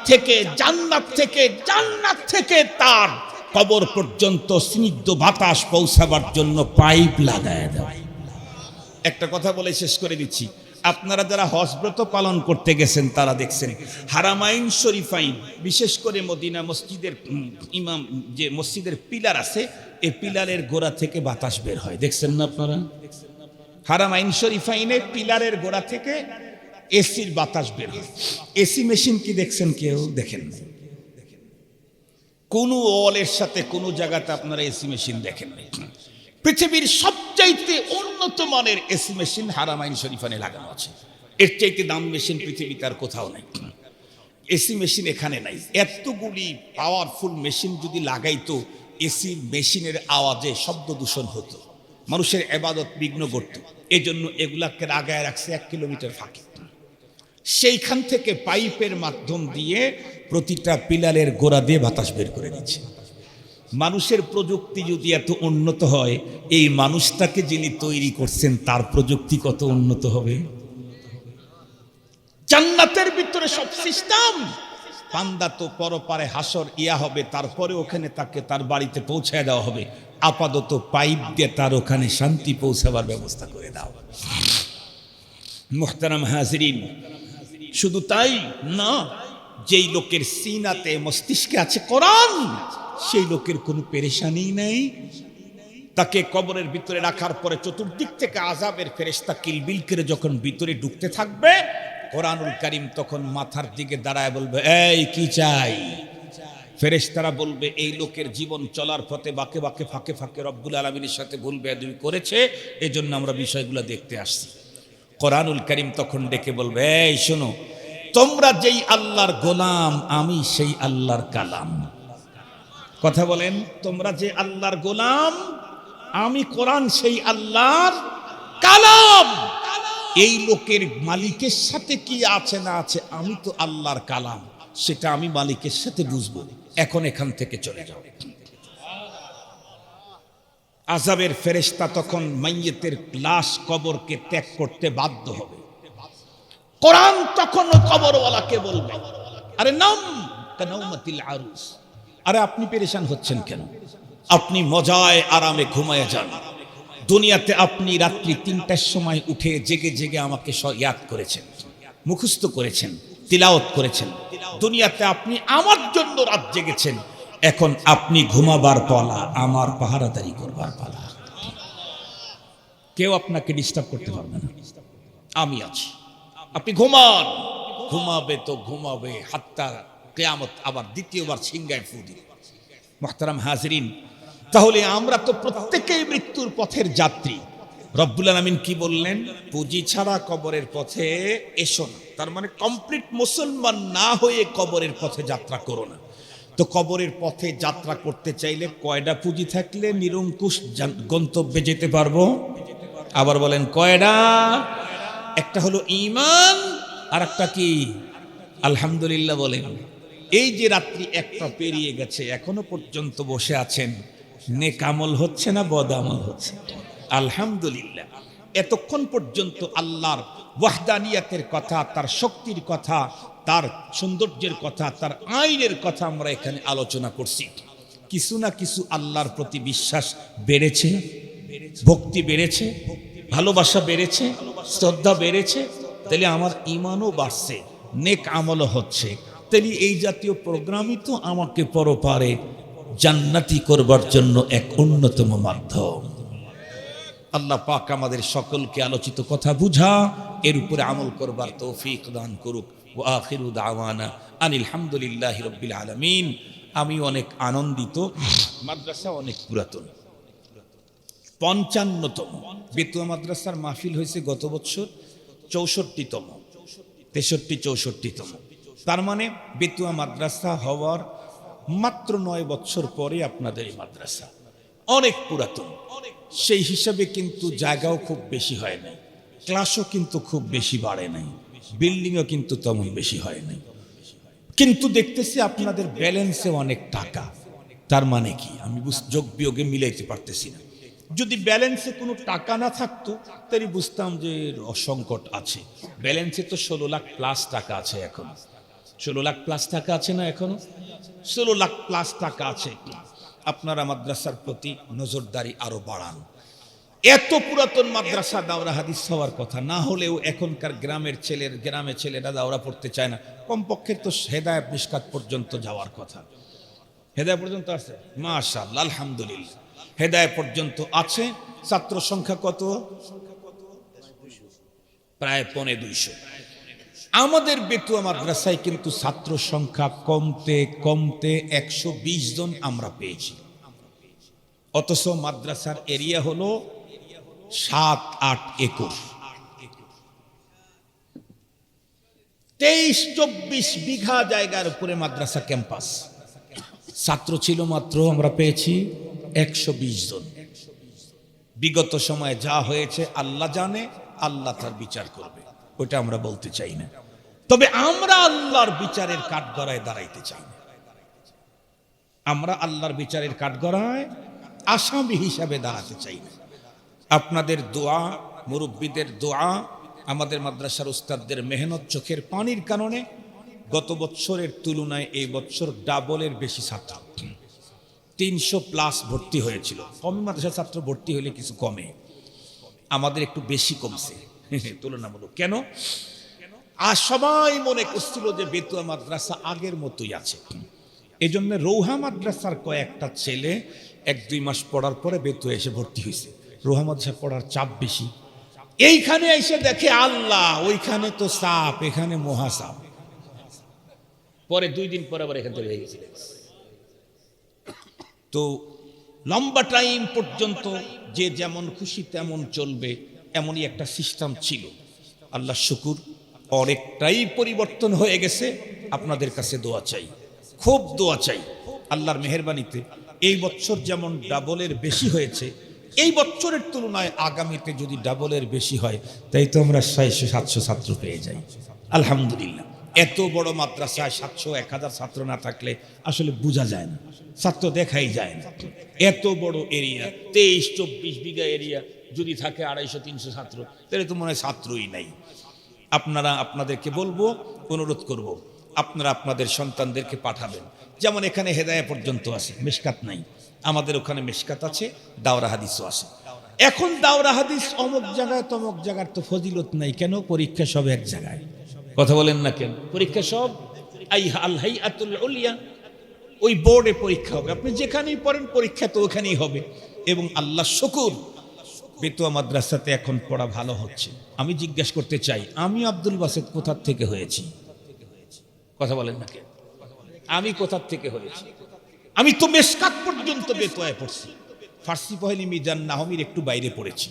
থেকে তার কবর পর্যন্ত স্নিগ্ধ বাতাস পৌঁছাবার জন্য পাইপ লাগায় দেয়। একটা কথা বলে শেষ করে দিচ্ছি, আপনারা যারা হজব্রত পালন করতে গেছেন তারা দেখছেন হারামাইন শরীফাইন, বিশেষ করে মদিনা মসজিদের ইমাম যে মসজিদের পিলার আছে, এই পিলারের গোড়া থেকে বাতাস বের হয়, দেখছেন না আপনারা? হারামাইন শরীফাইনে পিলারের গোড়া থেকে এসির বাতাস বের হয়। এসি মেশিন কি দেখছেন? কেউ দেখেন না। কোন ওয়ালের সাথে কোন জায়গাতে আপনারা এসি মেশিন দেখেন না। পৃথিবীর সবচাইতে উন্নত মানের এসি মেশিন হারামাইন শরীফানে লাগানো আছে। এর চাইতে দাম মেশিন পৃথিবীতে আর কোথাও নাই। এসি মেশিন এখানে নাই। এতগুলি পাওয়ারফুল মেশিন যদি লাগাইতো, এসি মেশিনের আওয়াজে শব্দ দূষণ হতো, মানুষের ইবাদত বিঘ্ন ঘটত। এই জন্য এগুলাকে লাগায় রাখছে 1 কিলোমিটার ফাঁকে। সেইখান থেকে পাইপের মাধ্যম দিয়ে প্রতিটা পিলারের গোড়া দিয়ে বাতাস বের করে দিচ্ছে। মানুষের প্রযুক্তি যদি এত উন্নত হয়, এই মানুষটাকে যিনি তৈরি করছেন তার প্রযুক্তি কত উন্নত হবে। জান্নাতের ভিতরে সব সিস্টেম। বান্দা তো পরপারে হাসর হবে, তারপরে ওখানে তাকে তার বাড়িতে পৌঁছায় দেওয়া হবে। আপাতত পাইপ দিয়ে তার ওখানে শান্তি পৌঁছাবার ব্যবস্থা করে দাও। মুহতারাম হাজিরিন, শুধু তাই না, যেই লোকের সিনাতে মস্তিষ্কে আছে কোরআন, সেই লোকের কোনো পেরেশানি নেই। তাকে কবরের ভিতরে রাখার পরে চতুর্দিক থেকে আযাবের ফেরেশতা কিলবিল করে যখন ভিতরে ঢুকতে থাকবে, কোরআনুল কারীম তখন মাথার দিকে দাঁড়ায় বলবে, এই কি চাই? ফেরেশতারা বলবে, এই লোকের জীবন চলার পথে বাঁকে বাঁকে ফাঁকে ফাঁকে রব্বুল আলামিনের সাথে ভুল বেয়াদবি করেছে, এজন্য আমরা বিষয়গুলো দেখতে আসছি। কোরআনুল কারীম তখন ডেকে বলবে, এই শোনো, তোমরা যেই আল্লাহর গোলাম, আমি সেই আল্লাহর কালাম। কথা বলেন, তোমরা যে আল্লাহর গোলাম, আমি কোরআন সেই আল্লাহর কালাম। এই লোকের মালিকের সাথে কি আছে না আছে, আমি তো আল্লাহর কালাম, সেটা আমি মালিকের সাথে বুঝবো। এখন এখান থেকে চলে যাও। আযাবের ফেরেশতা তখন মাইয়িতের লাশ কবরকে ত্যাগ করতে বাধ্য হবে। কোরআন তখন কবরওয়ালাকে বলবে, আরে নাম কানাউমাতিল আরুস, আরে আপনি পেরেশান হচ্ছেন কেন? আপনি মজায় আরামে ঘুমায় যান। দুনিয়াতে আপনি রাত্রি 3টার সময় উঠে জেগে জেগে আমাকে ইয়াদ করেছেন, মুখস্থ করেছেন, তিলাওয়াত করেছেন। দুনিয়াতে আপনি আমার জন্য রাত জেগেছেন। এখন আপনি ঘুমাবার পালা, আমার পাহারাদারি করবার পালা। কেউ আপনাকে ডিস্টার্ব করতে পারবে না, আমি আছি। আপনি ঘুমান, ঘুমাবে তো ঘুমাবে হাত্তা কিয়ামত, আবার দ্বিতীয়বার সিংহায় ফু দিবে। মুহতারাম হাজিরিন, তাহলে আমরা তো প্রত্যেকেই মৃত্যুর পথের যাত্রী। রব্বুল আলামিন কি বললেন? পুঁজি ছাড়া কবরের পথে এসো না। তার মানে কমপ্লিট মুসলমান না হয়ে কবরের পথে যাত্রা করো না। তো কবরের পথে যাত্রা করতে চাইলে কয়টা পুঁজি থাকলে নিরঙ্কুশ গন্তব্যে যেতে পারবো? আবার বলেন কয়টা? একটা হলো ঈমান, আর একটা কি? আলহামদুলিল্লাহ বলেন। এই যে রাত্রি একটা পেরিয়ে গেছে, এখনো পর্যন্ত বসে আছেন, নেক আমল হচ্ছে না বদ আমল হচ্ছে? আলহামদুলিল্লাহ। এতক্ষণ পর্যন্ত আল্লাহর ওয়াহদানিয়াতের কথা, তার শক্তির কথা, তার সৌন্দর্যের কথা, তার আইনের কথা আমরা এখানে আলোচনা করছি। কিছু না কিছু আল্লাহর প্রতি বিশ্বাস বেড়েছে, ভক্তি বেড়েছে, ভালোবাসা বেড়েছে, শ্রদ্ধা বেড়েছে, তাহলে আমার ঈমানও বাড়ছে, নেক আমলও হচ্ছে। তাহলে এই জাতীয় প্রোগ্রামই তো আমাকে পরপারে জান্নাতি করবার জন্য এক অন্যতম মাধ্যম। আল্লাহ পাক আমাদের সকলকে আলোচিত কথা বুঝা, এর উপরে আমল করবার তৌফিক দান করুক। ওয়া আখিরু দাওয়ানা আনিল হামদুলিল্লাহি রাব্বিল আলামিন। আমি অনেক আনন্দিত। মাদ্রাসা অনেক পুরাতন, 55তম বেতুয়া মাদ্রাসার মাহফিল হয়েছে গত বছর 64তম, 63-64তম। তার মানে বেতুয়া মাদ্রাসা হওয়ার মাত্র 9 বছর পরে আপনাদের এই মাদ্রাসা অনেক পুরাতন। সেই হিসাবে কিন্তু জায়গাও খুব বেশি হয় নাই, ক্লাসও কিন্তু খুব বেশি বাড়ে নাই, বিল্ডিংও কিন্তু তেমন বেশি হয় নাই। কিন্তু দেখতেছি আপনাদের ব্যালেন্সে অনেক টাকা। তার মানে কি? আমি যোগ বিয়োগে মিলাইতে পারতেছি না। যদি ব্যালেন্সে কোনো টাকা না থাকতো তাহলে বুঝতাম যে অসংকট আছে। ব্যালেন্সে তো 16 লাখ প্লাস টাকা আছে এখন। 16 লাখ প্লাস টাকা আছে না এখনো? 16 লাখ প্লাস টাকা আছে। আপনারা মাদ্রাসার প্রতি নজরদারি আরো বাড়ান। এত পুরাতন মাদ্রাসা, দাওরা হাদিস হওয়ার কথা না হলেও এখনকার গ্রামে ছেলেরা দাওরা পড়তে চায় না। কমপক্ষে তো হেদায়েত মিশকাত পর্যন্ত যাওয়ার কথা। হেদায়েত পর্যন্ত আছে? মাশাআল্লাহ, আলহামদুলিল্লাহ, হেদায়েত পর্যন্ত আছে। ছাত্র সংখ্যা কত? প্রায় 250। আমাদের বেতুয়া মাদ্রাসায় কিন্তু ছাত্র সংখ্যা কমতে কমতে 120 জন আমরা পেয়েছি। অথচ মাদ্রাসার এরিয়া হলো 7-8 একর, 23-24 বিঘা জায়গার উপরে মাদ্রাসা ক্যাম্পাস। ছাত্র ছিল মাত্র আমরা পেয়েছি 120 জন। বিগত সময়ে যা হয়েছে আল্লাহ জানে, আল্লাহ তার বিচার করবে, ওইটা আমরা বলতে চাই না। তবে আমরা আল্লাহর বিচারের কাঠগড়ায় দাঁড়াইতে চাই না। আমরা আল্লাহর বিচারের কাঠগড়ায় আসামি হিসাবে দাঁড়াতে চাই না। আপনাদের দোয়া, মুরব্বীদের দোয়া, আমাদের মাদ্রাসার উস্তাদদের মেহনত, চোখের পানির কারণে গত বছরের তুলনায় এই বছর ডাবলের বেশি ছাত্র, 300+ ভর্তি হয়েছিল। কম মাদ্রাসার ছাত্র ভর্তি হলে কিছু কমে, আমাদের একটু বেশি কমছে তুলনামূলক। কেন? আর সবাই মনে করছিল যে বেতুয়া মাদ্রাসা আগের মতোই আছে। এই জন্য রৌহা মাদ্রাসার কয়েকটা ছেলে 1-2 মাস পড়ার পরে বেতুয়া এসে ভর্তি হয়েছে। রৌহা মাদ্রাসা পড়ার চাপ বেশি। এইখানে এসে দেখে আল্লাহ, ওইখানে তো চাপ, এখানে মহাচাপ। পরে 2 দিন পরে আবার এখান থেকে হয়ে গেছিল। তো লম্বা টাইম পর্যন্ত যে যেমন খুশি তেমন চলবে, এমনই একটা সিস্টেম ছিল। আল্লাহ শুকুর, অনেকটাই পরিবর্তন হয়ে গেছে। আপনাদের কাছে দোয়া চাই, খুব দোয়া চাই। আল্লাহর মেহেরবানিতে এই বছর যেমন ডাবলের বেশি হয়েছে, এই বছরের তুলনায় আগামীতে যদি ডাবলের বেশি হয়, তাই তো আমরা 600-700 ছাত্র পেয়ে যাই। আলহামদুলিল্লাহ। এত বড় মাদ্রাসায় 700-1000 ছাত্র না থাকলে আসলে বোঝা যায় না, ছাত্র দেখাই যায় না। এত বড় এরিয়া, 23-24 বিঘা এরিয়া, যদি থাকে 250-300 ছাত্র, তাহলে তো মনে হয় ছাত্রই নাই। আপনারা, আপনাদেরকে বলবো, অনুরোধ করব, আপনারা আপনাদের সন্তানদেরকে পাঠাবেন। যেমন এখানে হেদায়া পর্যন্ত আছে, মিশকাত নাই। আমাদের ওখানে মিশকাত আছে, দাওরা হাদিসও আছে। এখন দাওরা হাদিস অমুক জায়গায় তমুক জায়গার তো ফজিলত নাই কেন? পরীক্ষা সব এক জায়গায়। কথা বলেন না কেন? পরীক্ষা সব আল হাইয়াতুল উলিয়া, ওই বোর্ডে পরীক্ষা হবে। আপনি যেখানেই পড়েন পরীক্ষা তো ওখানেই হবে। এবং আল্লাহ শুকুর, বেতুয়া মাদ্রাসাতে এখন পড়া ভালো হচ্ছে। আমি জিজ্ঞাসা করতে চাই, আমি আব্দুল বাসেত কোথার থেকে হয়েছি? কথা বলেন না কেন? আমি কোথার থেকে হয়েছি? আমি তো মেশকাত পর্যন্ত বেতুয়ায় পড়ছি। ফার্সি পহেলি মিজান নাহমির একটু বাইরে পড়েছি,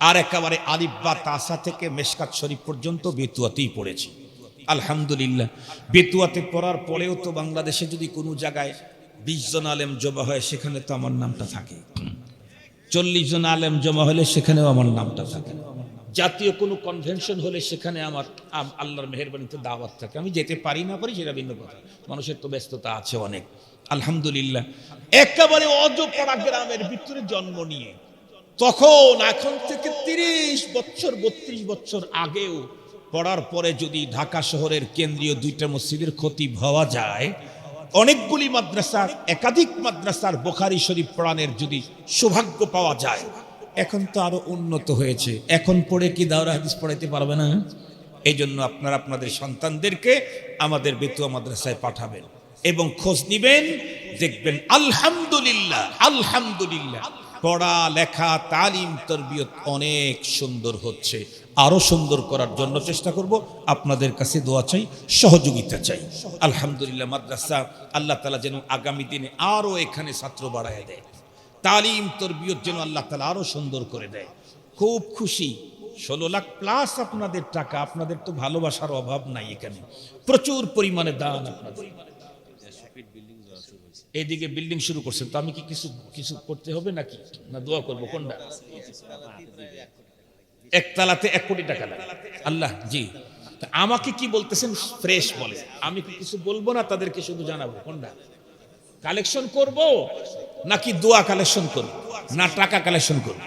আর একেবারে আলিফ বা তাসা থেকে মেশকাত শরীফ পর্যন্ত বেতুয়াতেই পড়েছি। আলহামদুলিল্লাহ। বেতুয়াতে পড়ার পরেও তো বাংলাদেশে যদি কোনো জায়গায় 20 জন আলেম জমা হয় সেখানে তো আমার নামটা থাকে, 40 জন আলেম জমা হলে সেখানেও আমার নামটা থাকে, জাতীয় কোনো কনভেনশন হলে সেখানে আমার আল্লাহর মেহেরবানিতে দাওয়াত থাকে। আমি যেতে পারি না পারি সেটা ভিন্ন কথা, মানুষের তো ব্যস্ততা আছে অনেক। আলহামদুলিল্লাহ, একেবারে অজপাড়া গ্রামের ভিতরে জন্ম নিয়ে তখন এখন থেকে 30 বছর 32 বছর আগেও পড়ার পরে যদি ঢাকা শহরের কেন্দ্রীয় 2টা মসজিদের খতিব হওয়া যায়, অনেকগুলি মাদ্রাসার একাধিক মাদ্রাসার বুখারী শরীফ পড়ানোর যদি সৌভাগ্য পাওয়া যায়, এখন তো আরো উন্নত হয়েছে। এখন পড়ে কি দাওরা হাদিস পড়াইতে পারবে না? এই জন্য আপনারা আপনাদের সন্তানদেরকে আমাদের বেতুয়া মাদ্রাসায় পাঠাবেন এবং খোঁজ নিবেন, দেখবেন আলহামদুলিল্লাহ আলহামদুলিল্লাহ পড়া লেখা তালিম তরবিয়ত অনেক সুন্দর হচ্ছে। আরো সুন্দর করার জন্য চেষ্টা করব, আপনাদের কাছে দোয়া চাই, সহযোগিতা চাই। আলহামদুলিল্লাহ, মাদ্রাসা আল্লাহ তাআলা যেন আগামী দিনে আরো এখানে ছাত্র বাড়ায় দেয়, তালিম তরবিয়ত যেন আল্লাহ তাআলা আরো সুন্দর করে দেয়। খুব খুশি, 16 লাখ প্লাস আপনাদের টাকা, আপনাদের তো ভালোবাসার অভাব নাই, এখানে প্রচুর পরিমাণে দান আপনাদের। এইদিকে বিল্ডিং শুরু করছেন, তো আমি কি কিছু কিছু করতে হবে নাকি, না দোয়া করবো? কোনটা? একতলাতে 1 কোটি টাকা লাগে। আল্লাহ জি, আমাকে কি বলতেছেন? ফ্রেশ বলে, আমি কি কিছু বলবো না, তাদেরকে শুধু জানাবো? কোনটা? কালেকশন করব নাকি দোয়া কালেকশন করব, না টাকা কালেকশন করব?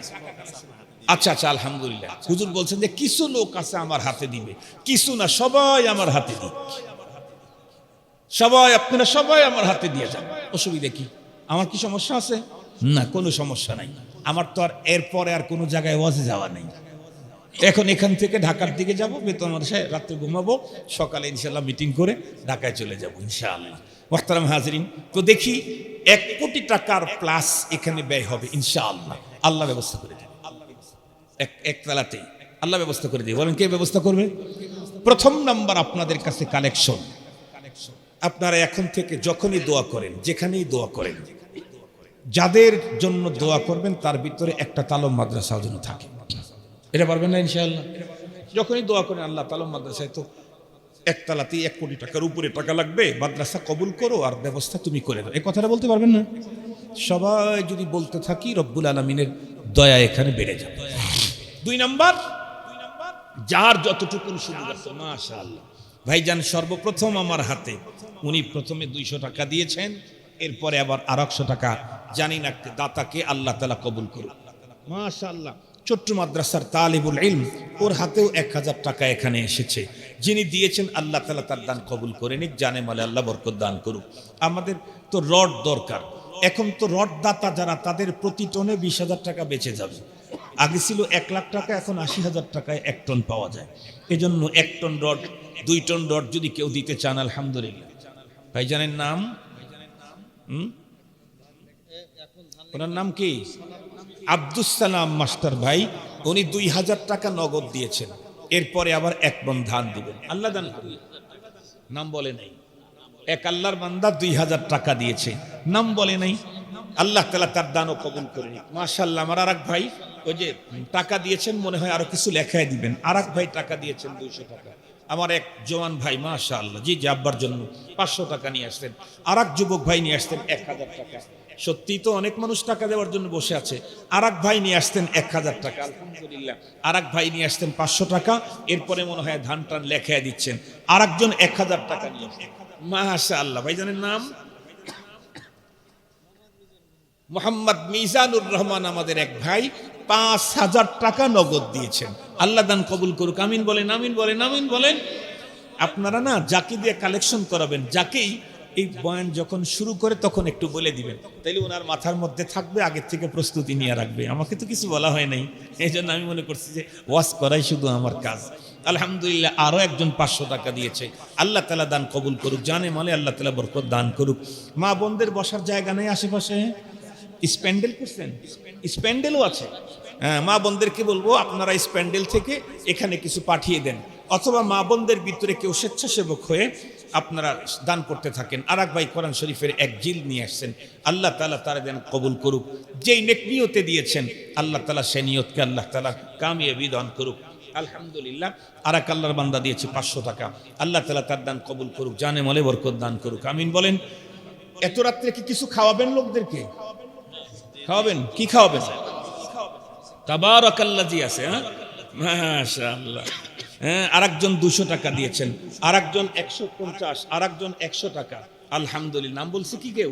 আচ্ছা আচ্ছা, আলহামদুলিল্লাহ। হুজুর বলছেন যে কিছু লোক আছে আমার হাতে দিবে, কিছু না, সবাই আমার হাতে দিবে, সবাই, আপনারা সবাই আমার হাতে দিয়ে যান। অসুবিধা কি? আমার কি সমস্যা আছে? না, কোনো সমস্যা নাই। আমার তো আর এরপরে আর কোনো জায়গায় ওয়াজে যাওয়া নেই। এখন এখান থেকে ঢাকার দিকে যাব, বেতন মাদ্রাসায় রাত্রে ঘুমাবো, সকালে ইনশাআল্লাহ মিটিং করে ঢাকায় চলে যাব ইনশাআল্লাহ। মুহতারাম হাজিরিন, তো দেখি 1 কোটি টাকার প্লাস এখানে ব্যয় হবে ইনশাআল্লাহ। আল্লাহ ব্যবস্থা করে দেবে, একতলাতে আল্লাহ ব্যবস্থা করে দেবে। বলেন কে ব্যবস্থা করবে? প্রথম নাম্বার আপনাদের কাছে কালেকশন। আপনারা এখন থেকে যখনই দোয়া করেন, যেখানেই দোয়া করেন, যাদের জন্য দোয়া করবেন তার ভিতরে একটা তালিম মাদ্রাসা যেন থাকে। এটা পারবেন না ইনশাআল্লাহ? যখনই দোয়া করেন, আল্লাহ তালিম মাদ্রাসায় তো একতলাতেই 1 কোটি টাকার উপরে টাকা লাগবে, মাদ্রাসা কবুল করো আর ব্যবস্থা তুমি করে দাও, এই কথাটা বলতে পারবেন না? সবাই যদি বলতে থাকি, রব্বুল আলামিনের দয়া এখানে বেড়ে যাবে। 2 নাম্বার, যার যতটুকু সুযোগ আছে, মাশাআল্লাহ ভাইজান সর্বপ্রথম আমার হাতে উনি প্রথমে 200 টাকা দিয়েছেন, এরপরে আবার আর 100 টাকা, জানি না দাতাকে আল্লাহ তাআলা কবুল করুন। মাশাআল্লাহ, ছোট্ট মাদ্রাসার তালিবুল ইলম, ওর হাতেও 1000 টাকা এখানে এসেছে। যিনি দিয়েছেন আল্লাহ তাআলা তার দান কবুল করে নিক, জানে মালে আল্লাহ বরকত দান করুক। আমাদের তো রড দরকার, এখন তো রড দাতা যারা, তাদের প্রতি টনে 20,000 টাকা বেঁচে যাবে। আগে ছিল 1 লাখ টাকা, এখন 80,000 টাকায় 1 টন পাওয়া যায়। এজন্য 1 টন রড, 2 টন রড যদি কেউ দিতে চান, আলহামদুলিল্লাহ। ভাইজানের নাম, ওনার নাম কি? আব্দুস সালাম মাস্টার ভাই, উনি 2000 টাকা নগদ দিয়েছেন, এরপরে আবার 1 মণ ধান দিবেন। আল্লাহ দান করুন, নাম বলে নাই। এক আল্লাহর বান্দা 2000 টাকা দিয়েছে, নাম বলে নাই। আল্লাহ তাআলা তার দানও কবুল করে নিক। মাশাআল্লাহ, আমার আরেক ভাই ওই যে টাকা দিয়েছেন, মনে হয় আরো কিছু লেখায় দিবেন। আরেক ভাই টাকা দিয়েছেন 200 টাকা। আমার এক জওয়ান ভাই মাশাআল্লাহ, জি জি, আব্বার জন্য 500 টাকা নিয়ে আসতেন। আরেক যুবক ভাই নিয়ে আসতেন 1000 টাকা। সত্যি তো অনেক মানুষ টাকা দেওয়ার জন্য বসে আছে। আরেক ভাই নিয়ে আসতেন 1000 টাকা, আলহামদুলিল্লাহ। আরেক ভাই নিয়ে আসতেন 500 টাকা, এরপরে মনে হয় ধান টান লেখায় দিচ্ছেন। আরেকজন 1000 টাকা নিয়ে আসতেন। মাশাআল্লাহ, ভাইজানের নাম মোহাম্মদ মিজানুর রহমান, আমাদের এক ভাই 5000 টাকা নগদ দিয়েছেন। আল্লাহ দান কবুল করুক, আমিন বলেন, আমিন বলেন, আমিন বলেন। আপনারা না যাকে দিয়ে কালেকশন করাবেন, যাকেই এই বয়ান যখন শুরু করে তখন একটু বলে দিবেন, তাইলে ওনার মাথার মধ্যে থাকবে, আগের থেকে প্রস্তুতি নিয়ে রাখবে। আমাকে তো কিছু বলা হয় নাই, এই জন্য আমি মনে করছি যে ওয়াজ করাই শুধু আমার কাজ। আলহামদুলিল্লাহ, আরো একজন 500 টাকা দিয়েছে। আল্লাহ তাআলা দান কবুল করুক, জানে মালে আল্লাহ তাআলা বরকত দান করুক। মা বোনদের বসার জায়গা নেই আশেপাশে, স্প্যান্ডেল করছেন, স্প্যান্ডেলও আছে। হ্যাঁ, মা বোনদেরকে বলবো আপনারা স্প্যান্ডেল থেকে এখানে কিছু পাঠিয়ে দেন, অথবা মা বোনদের ভিতরে কেউ স্বেচ্ছাসেবক হয়ে আপনারা দান করতে থাকেন। আরেক ভাই কোরআন শরীফের 1 জিল নিয়ে আসছেন। আল্লাহ তাআলা তার দান কবুল করুক। যেই নেক নিয়তে দিয়েছেন, আল্লাহ তাআলা সেই নিয়তকে আল্লাহ তাআলা কামিয়াবি দান করুক। আলহামদুলিল্লাহ। আর এক আল্লাহর বান্দা দিয়েছে 500 টাকা। আল্লাহ তাআলা তার দান কবুল করুক, জানে মালে বরকত দান করুক, আমিন বলেন। এত রাত্রে কি কিছু খাওয়াবেন লোকদেরকে? খাওয়াবেন? কি খাওয়াবেন? তাবারাকাল্লাজি আছে, হ্যাঁ মাশাআল্লাহ। হ্যাঁ, আরেকজন 200 টাকা দিয়েছেন, আরেকজন 150, আরেকজন 100 টাকা। আলহামদুলিল্লাহ। নাম বলছে কি কেউ?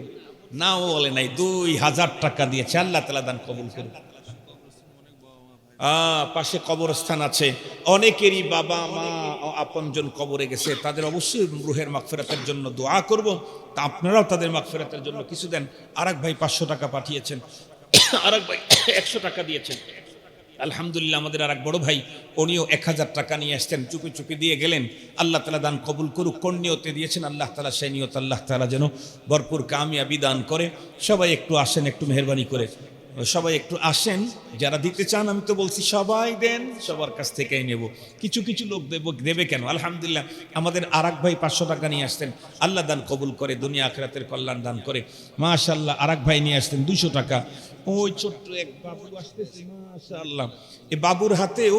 নাও বলে নাই। 2000 টাকা দিয়েছে। আল্লাহ তাআলা দান কবুল করুন। পাশে কবরস্থান আছে, অনেকেরই বাবা মা আপনজন কবরে গেছে, তাদের অবশ্যই রুহের মাগফিরাতের জন্য দোয়া করব। তা আপনারাও তাদের মাগফিরাতের জন্য কিছু দেন। আরেক ভাই 500 টাকা পাঠিয়েছেন, আরেক ভাই 100 টাকা দিয়েছেন। আলহামদুলিল্লাহ। আমাদের আরেক বড় ভাই, উনিও 1000 টাকা নিয়ে আসতেন, চুপি চুপি দিয়ে গেলেন। আল্লাহ তাআলা দান কবুল করুক। কোন নিয়তে দিয়েছেন আল্লাহ তাআলা সেই নিয়ত আল্লাহ তাআলা যেন ভরপুর কামিয়াবি দান করে। সবাই একটু আসেন, একটু মেহেরবানি করে সবাই একটু আসেন। যারা দিতে চান, আমি তো বলছি সবাই দেন, সবার কাছ থেকেই নেব। কিছু কিছু লোক দেবে কেন? আলহামদুলিল্লাহ। আমাদের আরেক ভাই 500 টাকা নিয়ে আসতেন, আল্লাহ দান কবুল করে, দুনিয়া আখিরাতের কল্যাণ দান করে। মাশাআল্লাহ। আরেক ভাই নিয়ে আসতেন 200 টাকা। ওই ছোট্ট এক বাবু আসতেছে, মাশাআল্লাহ। এই বাবুর হাতেও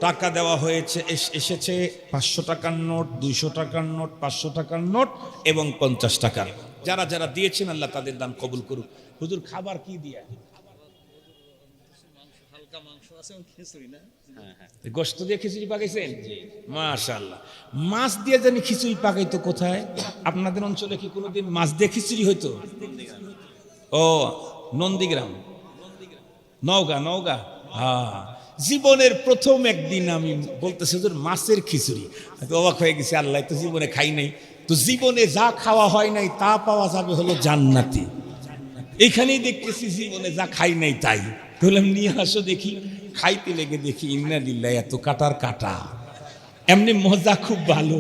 টাকা দেওয়া হয়েছে, এসেছে 500 টাকার নোট, 200 টাকার নোট, 500 টাকার নোট এবং 50 টাকা। যারা যারা দিয়েছেন আল্লাহ তাদের দান কবুল করুক। হুজুর খাবার কি দিয়া? গোশত দিয়ে খিচুড়ি পাকাইছেন? মাশাআল্লাহ। মাছ দিয়ে জানি খিচুড়ি পাকাইতো কোথায়? আপনাদের অঞ্চলে কি কোনোদিন মাছ দিয়ে খিচুড়ি হইতো? ও নন্দীগ্রাম, নওগাঁ। হ্যাঁ, জীবনের প্রথম একদিন আমি বলতেছি হুজুর মাছের খিচুড়ি। আমি অবাক হয়ে গেছি, আল্লাহ তো জীবনে খাই নাই। তো জীবনে যা খাওয়া হয় নাই তা পাওয়া যাবে হলো জান্নাতে। এইখানেই দেখতেছি জীবনে যা খাই নাই তাই। বললাম নিয়ে আসো দেখি। খাইতে লেগে দেখি ইন্না লিল্লাহ, এত কাটার কাটা। এমনি মজা খুব ভালো,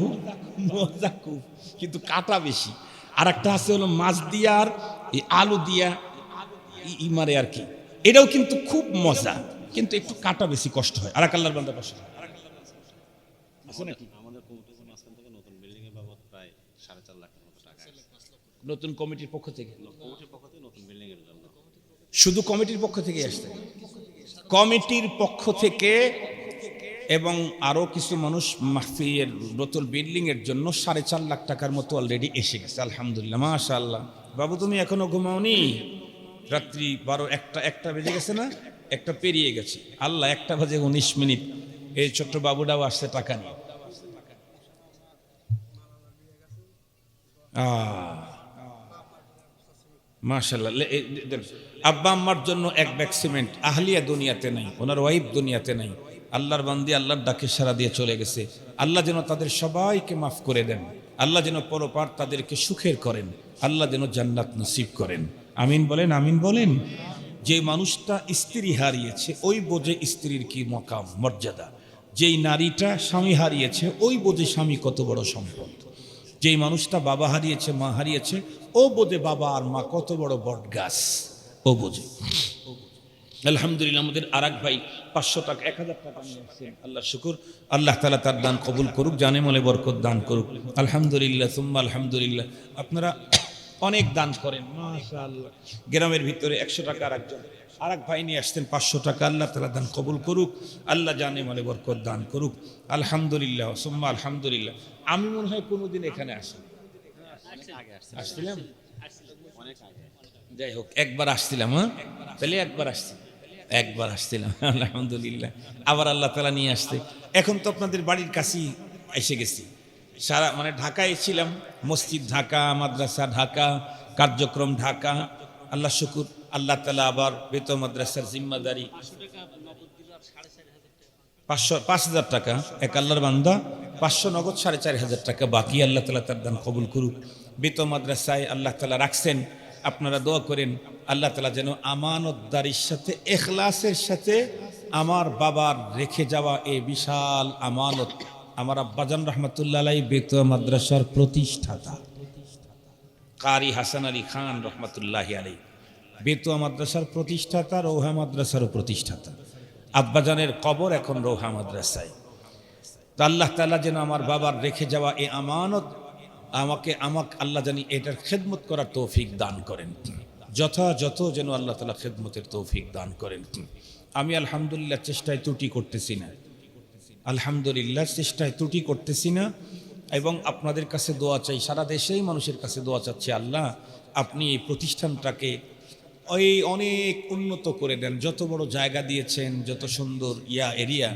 মজা খুব, কিন্তু কাটা বেশি। আর একটা আছে হলো মাছ দিয়া আর এই আলু দিয়া মারে আর কি, এটাও কিন্তু খুব মজা, কিন্তু একটু কাটা বেশি, কষ্ট হয়। আর এক আল্লাহর বান্দা কষ্ট হয়। আছে নাকি? নতুন কমিটির পক্ষ থেকে, শুধু কমিটির পক্ষ থেকে আসছে, কমিটির পক্ষ থেকে এবং আরো কিছু মানুষ মাহফিলের নতুন বিল্ডিং এর জন্য 4.5 লাখ টাকার মতো অলরেডি এসে গেছে। আলহামদুলিল্লাহ, মাশাআল্লাহ। বাবু তুমি এখনো ঘুমাওনি? রাত্রি 1টা বেজে গেছে না? 1টা পেরিয়ে গেছে। আল্লাহ, 1টা বাজে 19 মিনিট। এই ছোট্ট বাবুটাও আসছে টাকা নিয়ে। মাশাআল্লাহ। আব্বা আম্মার জন্য 1 ব্যাগ সিমেন্ট। আহলিয়া দুনিয়াতে নাই, ওনার ওয়াইফ দুনিয়াতে নাই। আল্লাহর বান্দি আল্লাহর ডাকে সারা দিয়ে চলে গেছে। আল্লাহ যেন তাদের সবাইকে মাফ করে দেন। আল্লাহ যেন পরপার তাদেরকে সুখের করেন। আল্লাহ যেন জান্নাত নসিব করেন। আমিন বলেন, আমিন বলেন। যে মানুষটা স্ত্রী হারিয়েছে ওই বোঝে স্ত্রীর কি মকাম মর্যাদা। যেই নারীটা স্বামী হারিয়েছে ওই বোঝে স্বামী কত বড় সম্পদ। যেই মানুষটা বাবা হারিয়েছে, মা হারিয়েছে, ও বোঝে বাবা আর মা কত বড় বট গাছ, ও বোঝে। আলহামদুলিল্লাহ। আমাদের আরেক ভাই 500 টাকা, 1000 টাকা নিয়ে আসছেন। আল্লাহ শুকুর। আল্লাহ তাআলা তার দান কবুল করুক, জানে মলে বরকত দান করুক। আলহামদুলিল্লাহ, সুম্মা আলহামদুলিল্লাহ। আপনারা অনেক দান করেন, মাশাআল্লাহ। গ্রামের ভিতরে 100 টাকা আরেক ভাই নিয়ে আসতেন 500 টাকা। আল্লাহ তাআলা দান কবুল করুক, আল্লাহ জানে মলে বরকত দান করুক। আলহামদুলিল্লাহ, সুম্মা আলহামদুলিল্লাহ। আমি মনে হয় কোনোদিন এখানে আসছিলাম, যাই হোক একবার আসছিলাম। হ্যাঁ, তাহলে একবার আসছিলাম। আলহামদুলিল্লাহ। আবার আল্লাহ তাআলা নিয়ে আসছে। এখন তো আপনাদের বাড়ির কাছেই এসে গেছি। সারা ঢাকায় ছিলাম, মসজিদ ঢাকা, মাদ্রাসা ঢাকা, কার্যক্রম ঢাকা। আল্লাহ শুকুর, আল্লাহ তাআলা আবার বেত মাদ্রাসার জিম্মাদারি 5,000 টাকা। এক আল্লাহর বান্দা 500 নগদ, 4,500 টাকা বাকি। আল্লাহ তাআলা তার দান কবুল করুক। বেত মাদ্রাসায় আল্লাহ তাআলা রাখছেন। আপনারা দোয়া করেন আল্লাহ তাআলা যেন আমানতদারির সাথে, ইখলাসের সাথে আমার বাবার রেখে যাওয়া এই বিশাল আমানত, আমার আব্বাজান রহমতুল্লাহ আলাইহি বেত মাদ্রাসার প্রতিষ্ঠাতা কারি হাসান আলী খান রহমতুল্লাহি আলাইহি, বেতুয়া মাদ্রাসার প্রতিষ্ঠাতা, রৌহা মাদ্রাসারও প্রতিষ্ঠাতা। আব্বাজানের কবর এখন রৌহা মাদ্রাসায়। তা আল্লাহ তাআলা যেন আমার বাবার রেখে যাওয়া এই আমানত আমাকে আল্লাহ জানি এটার খেদমত করার তৌফিক দান করেন। যথাযথ যেন আল্লাহ তাআলা খেদমতের তৌফিক দান করেন। আমি আলহামদুলিল্লাহ চেষ্টায় ত্রুটি করতেছি না। আলহামদুলিল্লাহ চেষ্টায় ত্রুটি করতেছি না, এবং আপনাদের কাছে দোয়া চাই, সারা দেশেই মানুষের কাছে দোয়া চাচ্ছি, আল্লাহ আপনি এই প্রতিষ্ঠানটাকে ওই অনেক উন্নত করে দেন, যত বড় জায়গা দিয়েছেন, যত সুন্দর এরিয়া,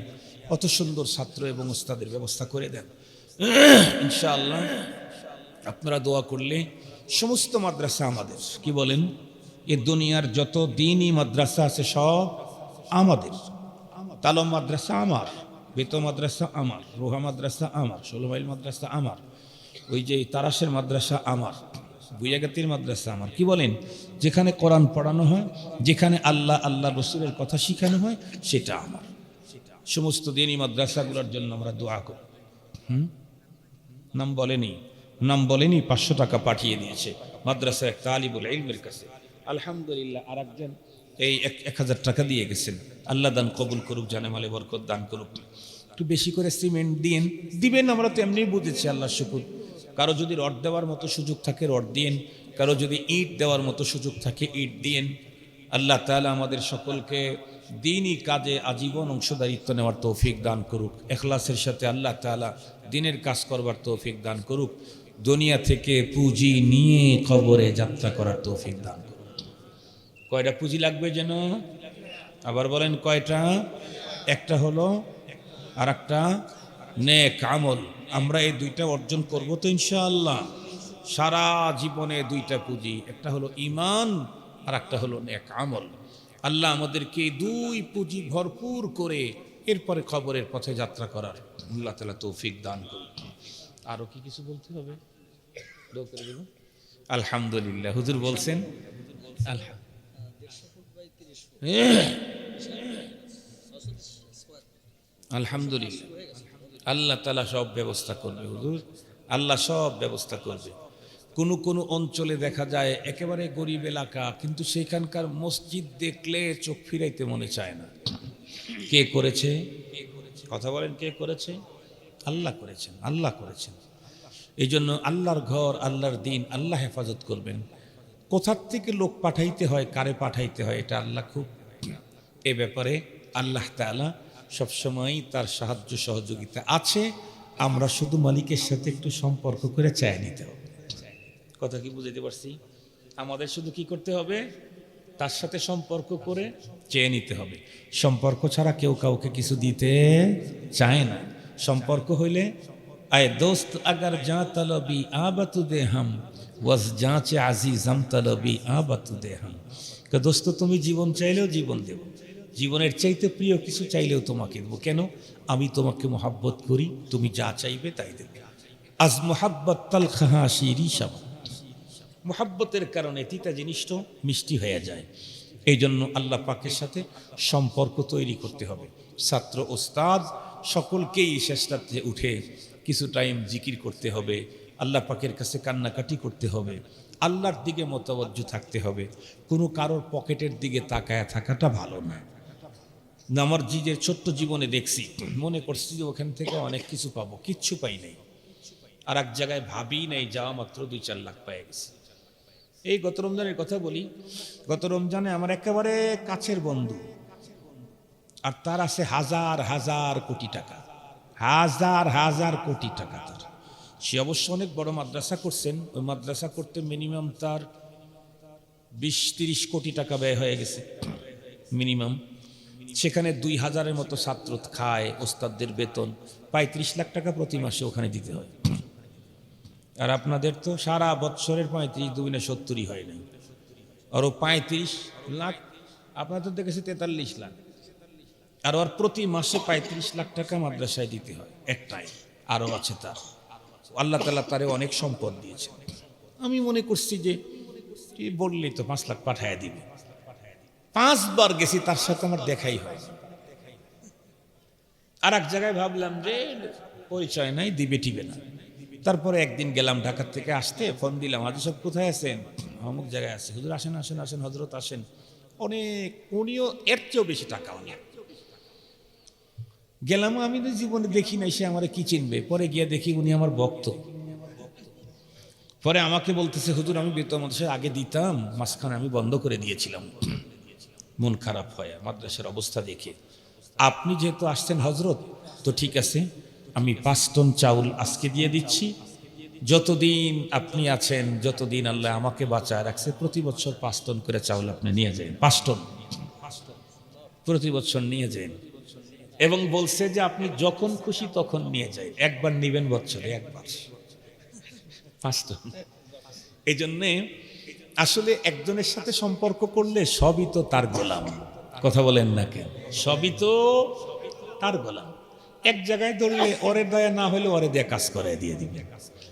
অত সুন্দর ছাত্র এবং ওস্তাদের ব্যবস্থা করে দেন ইনশাআল্লাহ। আপনারা দোয়া করলে সমস্ত মাদ্রাসা আমাদের, কি বলেন, এ দুনিয়ার যত দিনই মাদ্রাসা আছে সব আমাদের। তালম মাদ্রাসা আমার, বেতো মাদ্রাসা আমার, রোহা মাদ্রাসা আমার, 16 মাইল মাদ্রাসা আমার, ওই যে তারাশের মাদ্রাসা আমার, বুইয়াগাতির মাদ্রাসা আমার, কি বলেন, যেখানে কোরআন পড়ানো হয়, যেখানে আল্লাহ আল্লাহ রসুলের কথা শিখানো হয়, সেটা আমার। সমস্ত দিনই মাদ্রাসাগুলোর জন্য আমরা দোয়া করি। নাম বলেনি 500 টাকা পাঠিয়ে দিয়েছে মাদ্রাসা এক তালিবুল ইলমের কাছে, আলহামদুলিল্লাহ। আর একজন এই 1000 টাকা দিয়ে গেছেন, আল্লাহ দান কবুল করুক, জানে মালে বরকত দান করুক। একটু বেশি করে সিমেন্ট দিবেন, আমরা তো এমনি বুঝেছি, আল্লাহ শুকুর। কারো যদি রড দেওয়ার মতো সুযোগ থাকে রড দিন, কারো যদি ইট দেওয়ার মতো সুযোগ থাকে ইট দিন। আল্লাহ তাআলা আমাদের সকলকে দ্বীনি কাজে আজীবন অংশদারিত্ব নেওয়ার তৌফিক দান করুক, ইখলাসের সাথে আল্লাহ তাআলা দ্বীনের কাজ করবার তৌফিক দান করুক, দুনিয়া থেকে পুঁজি নিয়ে কবরে যাত্রা করার তৌফিক দান করুক। কয়টা পুঁজি লাগবে যেন, আবার বলেন কয়টা? একটা হলো, আর একটা নেক আমল। আমরা এই দুইটা অর্জন করব তো ইনশাআল্লাহ, সারা জীবনে দুইটা পুঁজি, একটা হলো ঈমান আর একটা হলো নেক আমল। আল্লাহ আমাদেরকে দুই পুঁজি ভরপুর করে এরপরে খবরের পথে যাত্রা করার আল্লাহ তাআলা তৌফিক দান করুন। আরো কি কিছু বলতে হবে? আলহামদুলিল্লাহ, হুজুর বলছেন আলহামদুলিল্লাহ, আল্লাহ তাআলা সব ব্যবস্থা করবে হুজুর, আল্লাহ সব ব্যবস্থা করবে। কোন অঞ্চলে দেখা যায় একেবারে গরিব এলাকা, কিন্তু সেখানকার মসজিদ দেখলে চোখ ফিরাইতে মনে চায় না। কে করেছে? কথা বলেন, কে করেছে? আল্লাহ করেছেন, আল্লাহ করেছেন। এই জন্য আল্লাহর ঘর, আল্লাহর দিন আল্লাহ হেফাজত করবেন। কোথার থেকে লোক পাঠাইতে হয়, কারে পাঠাইতে হয়, এটা আল্লাহ খুব, এ ব্যাপারে আল্লাহ তাআলা সবসময় তার সাহায্য সহযোগিতা আছে। আমরা শুধু মালিকের সাথে একটু সম্পর্ক করে চায় নিতে হবে। কথা কি বুঝাইতে পারছি? আমাদের শুধু কি করতে হবে? তার সাথে সম্পর্ক করে চেয়ে নিতে হবে। সম্পর্ক ছাড়া কেউ কাউকে কিছু দিতে চায় না। সম্পর্ক হইলে আয় দোস্ত আগার যা তলবি আবাতু দে হাম ওয়াজ যাচে আজিজম তলবি আবাতু দে হাম। দোস্ত তুমি জীবন চাইলেও জীবন দেব, জীবনের চাইতে প্রিয় কিছু চাইলেও তোমাকে দেবো। কেন? আমি তোমাকে মোহাব্বত করি, তুমি যা চাইবে তাই দেবে। আজ মোহাব্বত তালখাহা শিরি সাবা, মোহাব্বতের কারণে তিতা জিনিসটা মিষ্টি হয়ে যায়। এই জন্য আল্লাহ পাকের সাথে সম্পর্ক তৈরি করতে হবে। ছাত্র ওস্তাদ সকলকেই শেষ রাত্রে উঠে কিছু টাইম জিকির করতে হবে, আল্লাহ পাকের কাছে কান্নাকাটি করতে হবে, আল্লাহর দিকে মোতাবজ্জু থাকতে হবে। কোনো কারোর পকেটের দিকে তাকায় থাকাটা ভালো না। আমার যে ছোট্ট জীবনে দেখছি, মনে করছি যে ওখান থেকে অনেক কিছু পাবো, কিচ্ছু পাই নাই। আর এক জায়গায় ভাবি নাই, যাওয়া মাত্র 2-4 লাখ পেয়ে গেছি। এই গত রমজানের কথা বলি, গত রমজানে আমার একেবারে কাছের বন্ধু, আর তার আছে হাজার হাজার কোটি টাকা, হাজার হাজার কোটি টাকা তার। সে অবশ্য অনেক বড় মাদ্রাসা করছেন, ওই মাদ্রাসা করতে মিনিমাম তার 20-30 কোটি টাকা ব্যয় হয়ে গেছে মিনিমাম। সেখানে 2000-এর মতো ছাত্র খায়, ওস্তাদদের বেতন 35 লাখ টাকা প্রতি মাসে ওখানে দিতে হয়। আর আপনাদের তো সারা বৎসরের 35 দুগুণে 70 হয় নাই, আরও 35 লাখ, আপনাদের দেখেছি 43 লাখ, আর ওর প্রতি মাসে 35 লাখ টাকা মাদ্রাসায় দিতে হয় একটাই। আরও আছে তার, আল্লাহ তাআলা তারে অনেক সম্পদ দিয়েছে। আমি মনে করছি যে বললেই তো 5 লাখ পাঠায় দিবে। 5 বার গেছি, তার সাথে আমার দেখাই হয়। আর এক জায়গায় ভাবলাম যে পরিচয় নাই, দিবে টিবে না। তারপরে একদিন গেলাম, ঢাকা থেকে আসতে ফোন দিলাম, আজ সব কোথায় আছেন? অমুক জায়গায় আছে। হুজুর আসেন আসেন আসেন, হজরত আসেন। অনেক, উনিও এর চেয়েও বেশি টাকা অনেক। গেলাম, আমি তো জীবনে দেখি নাই, সে আমার কি চিনবে? পরে গিয়ে দেখি উনি আমার ভক্ত। পরে আমাকে বলতেছে, হুজুর আমি বেতন মাদ্রাসায় আগে দিতাম, মাঝখানে আমি বন্ধ করে দিয়েছিলাম। মন খারাপ হয় মাদ্রাসার অবস্থা দেখে। আপনি যেহেতু আসছেন হজরত, তো ঠিক আছে, আমি 5 টন চাউল আজকে দিয়ে দিচ্ছি। যতদিন আপনি আছেন, যতদিন আল্লাহ আমাকে বাঁচায় রাখছে, প্রতি বছর 5 টন করে চাউল আপনি নিয়ে যান, 5 টন প্রতি বছর নিয়ে যান। এবং বলছে যে আপনি যখন খুশি তখন নিয়ে যান, একবার নিবেন বছরে একবার, 5 টন। এই জন্যে আসলে একজনের সাথে সম্পর্ক করলে সবই তো তার গোলাম। কথা বলেন না কেন? সবই তো তার গোলাম। এক জায়গায় ধরলে ওরে দয়া না হলে ওরে দিয়ে কাজ করে দিয়ে দিবে।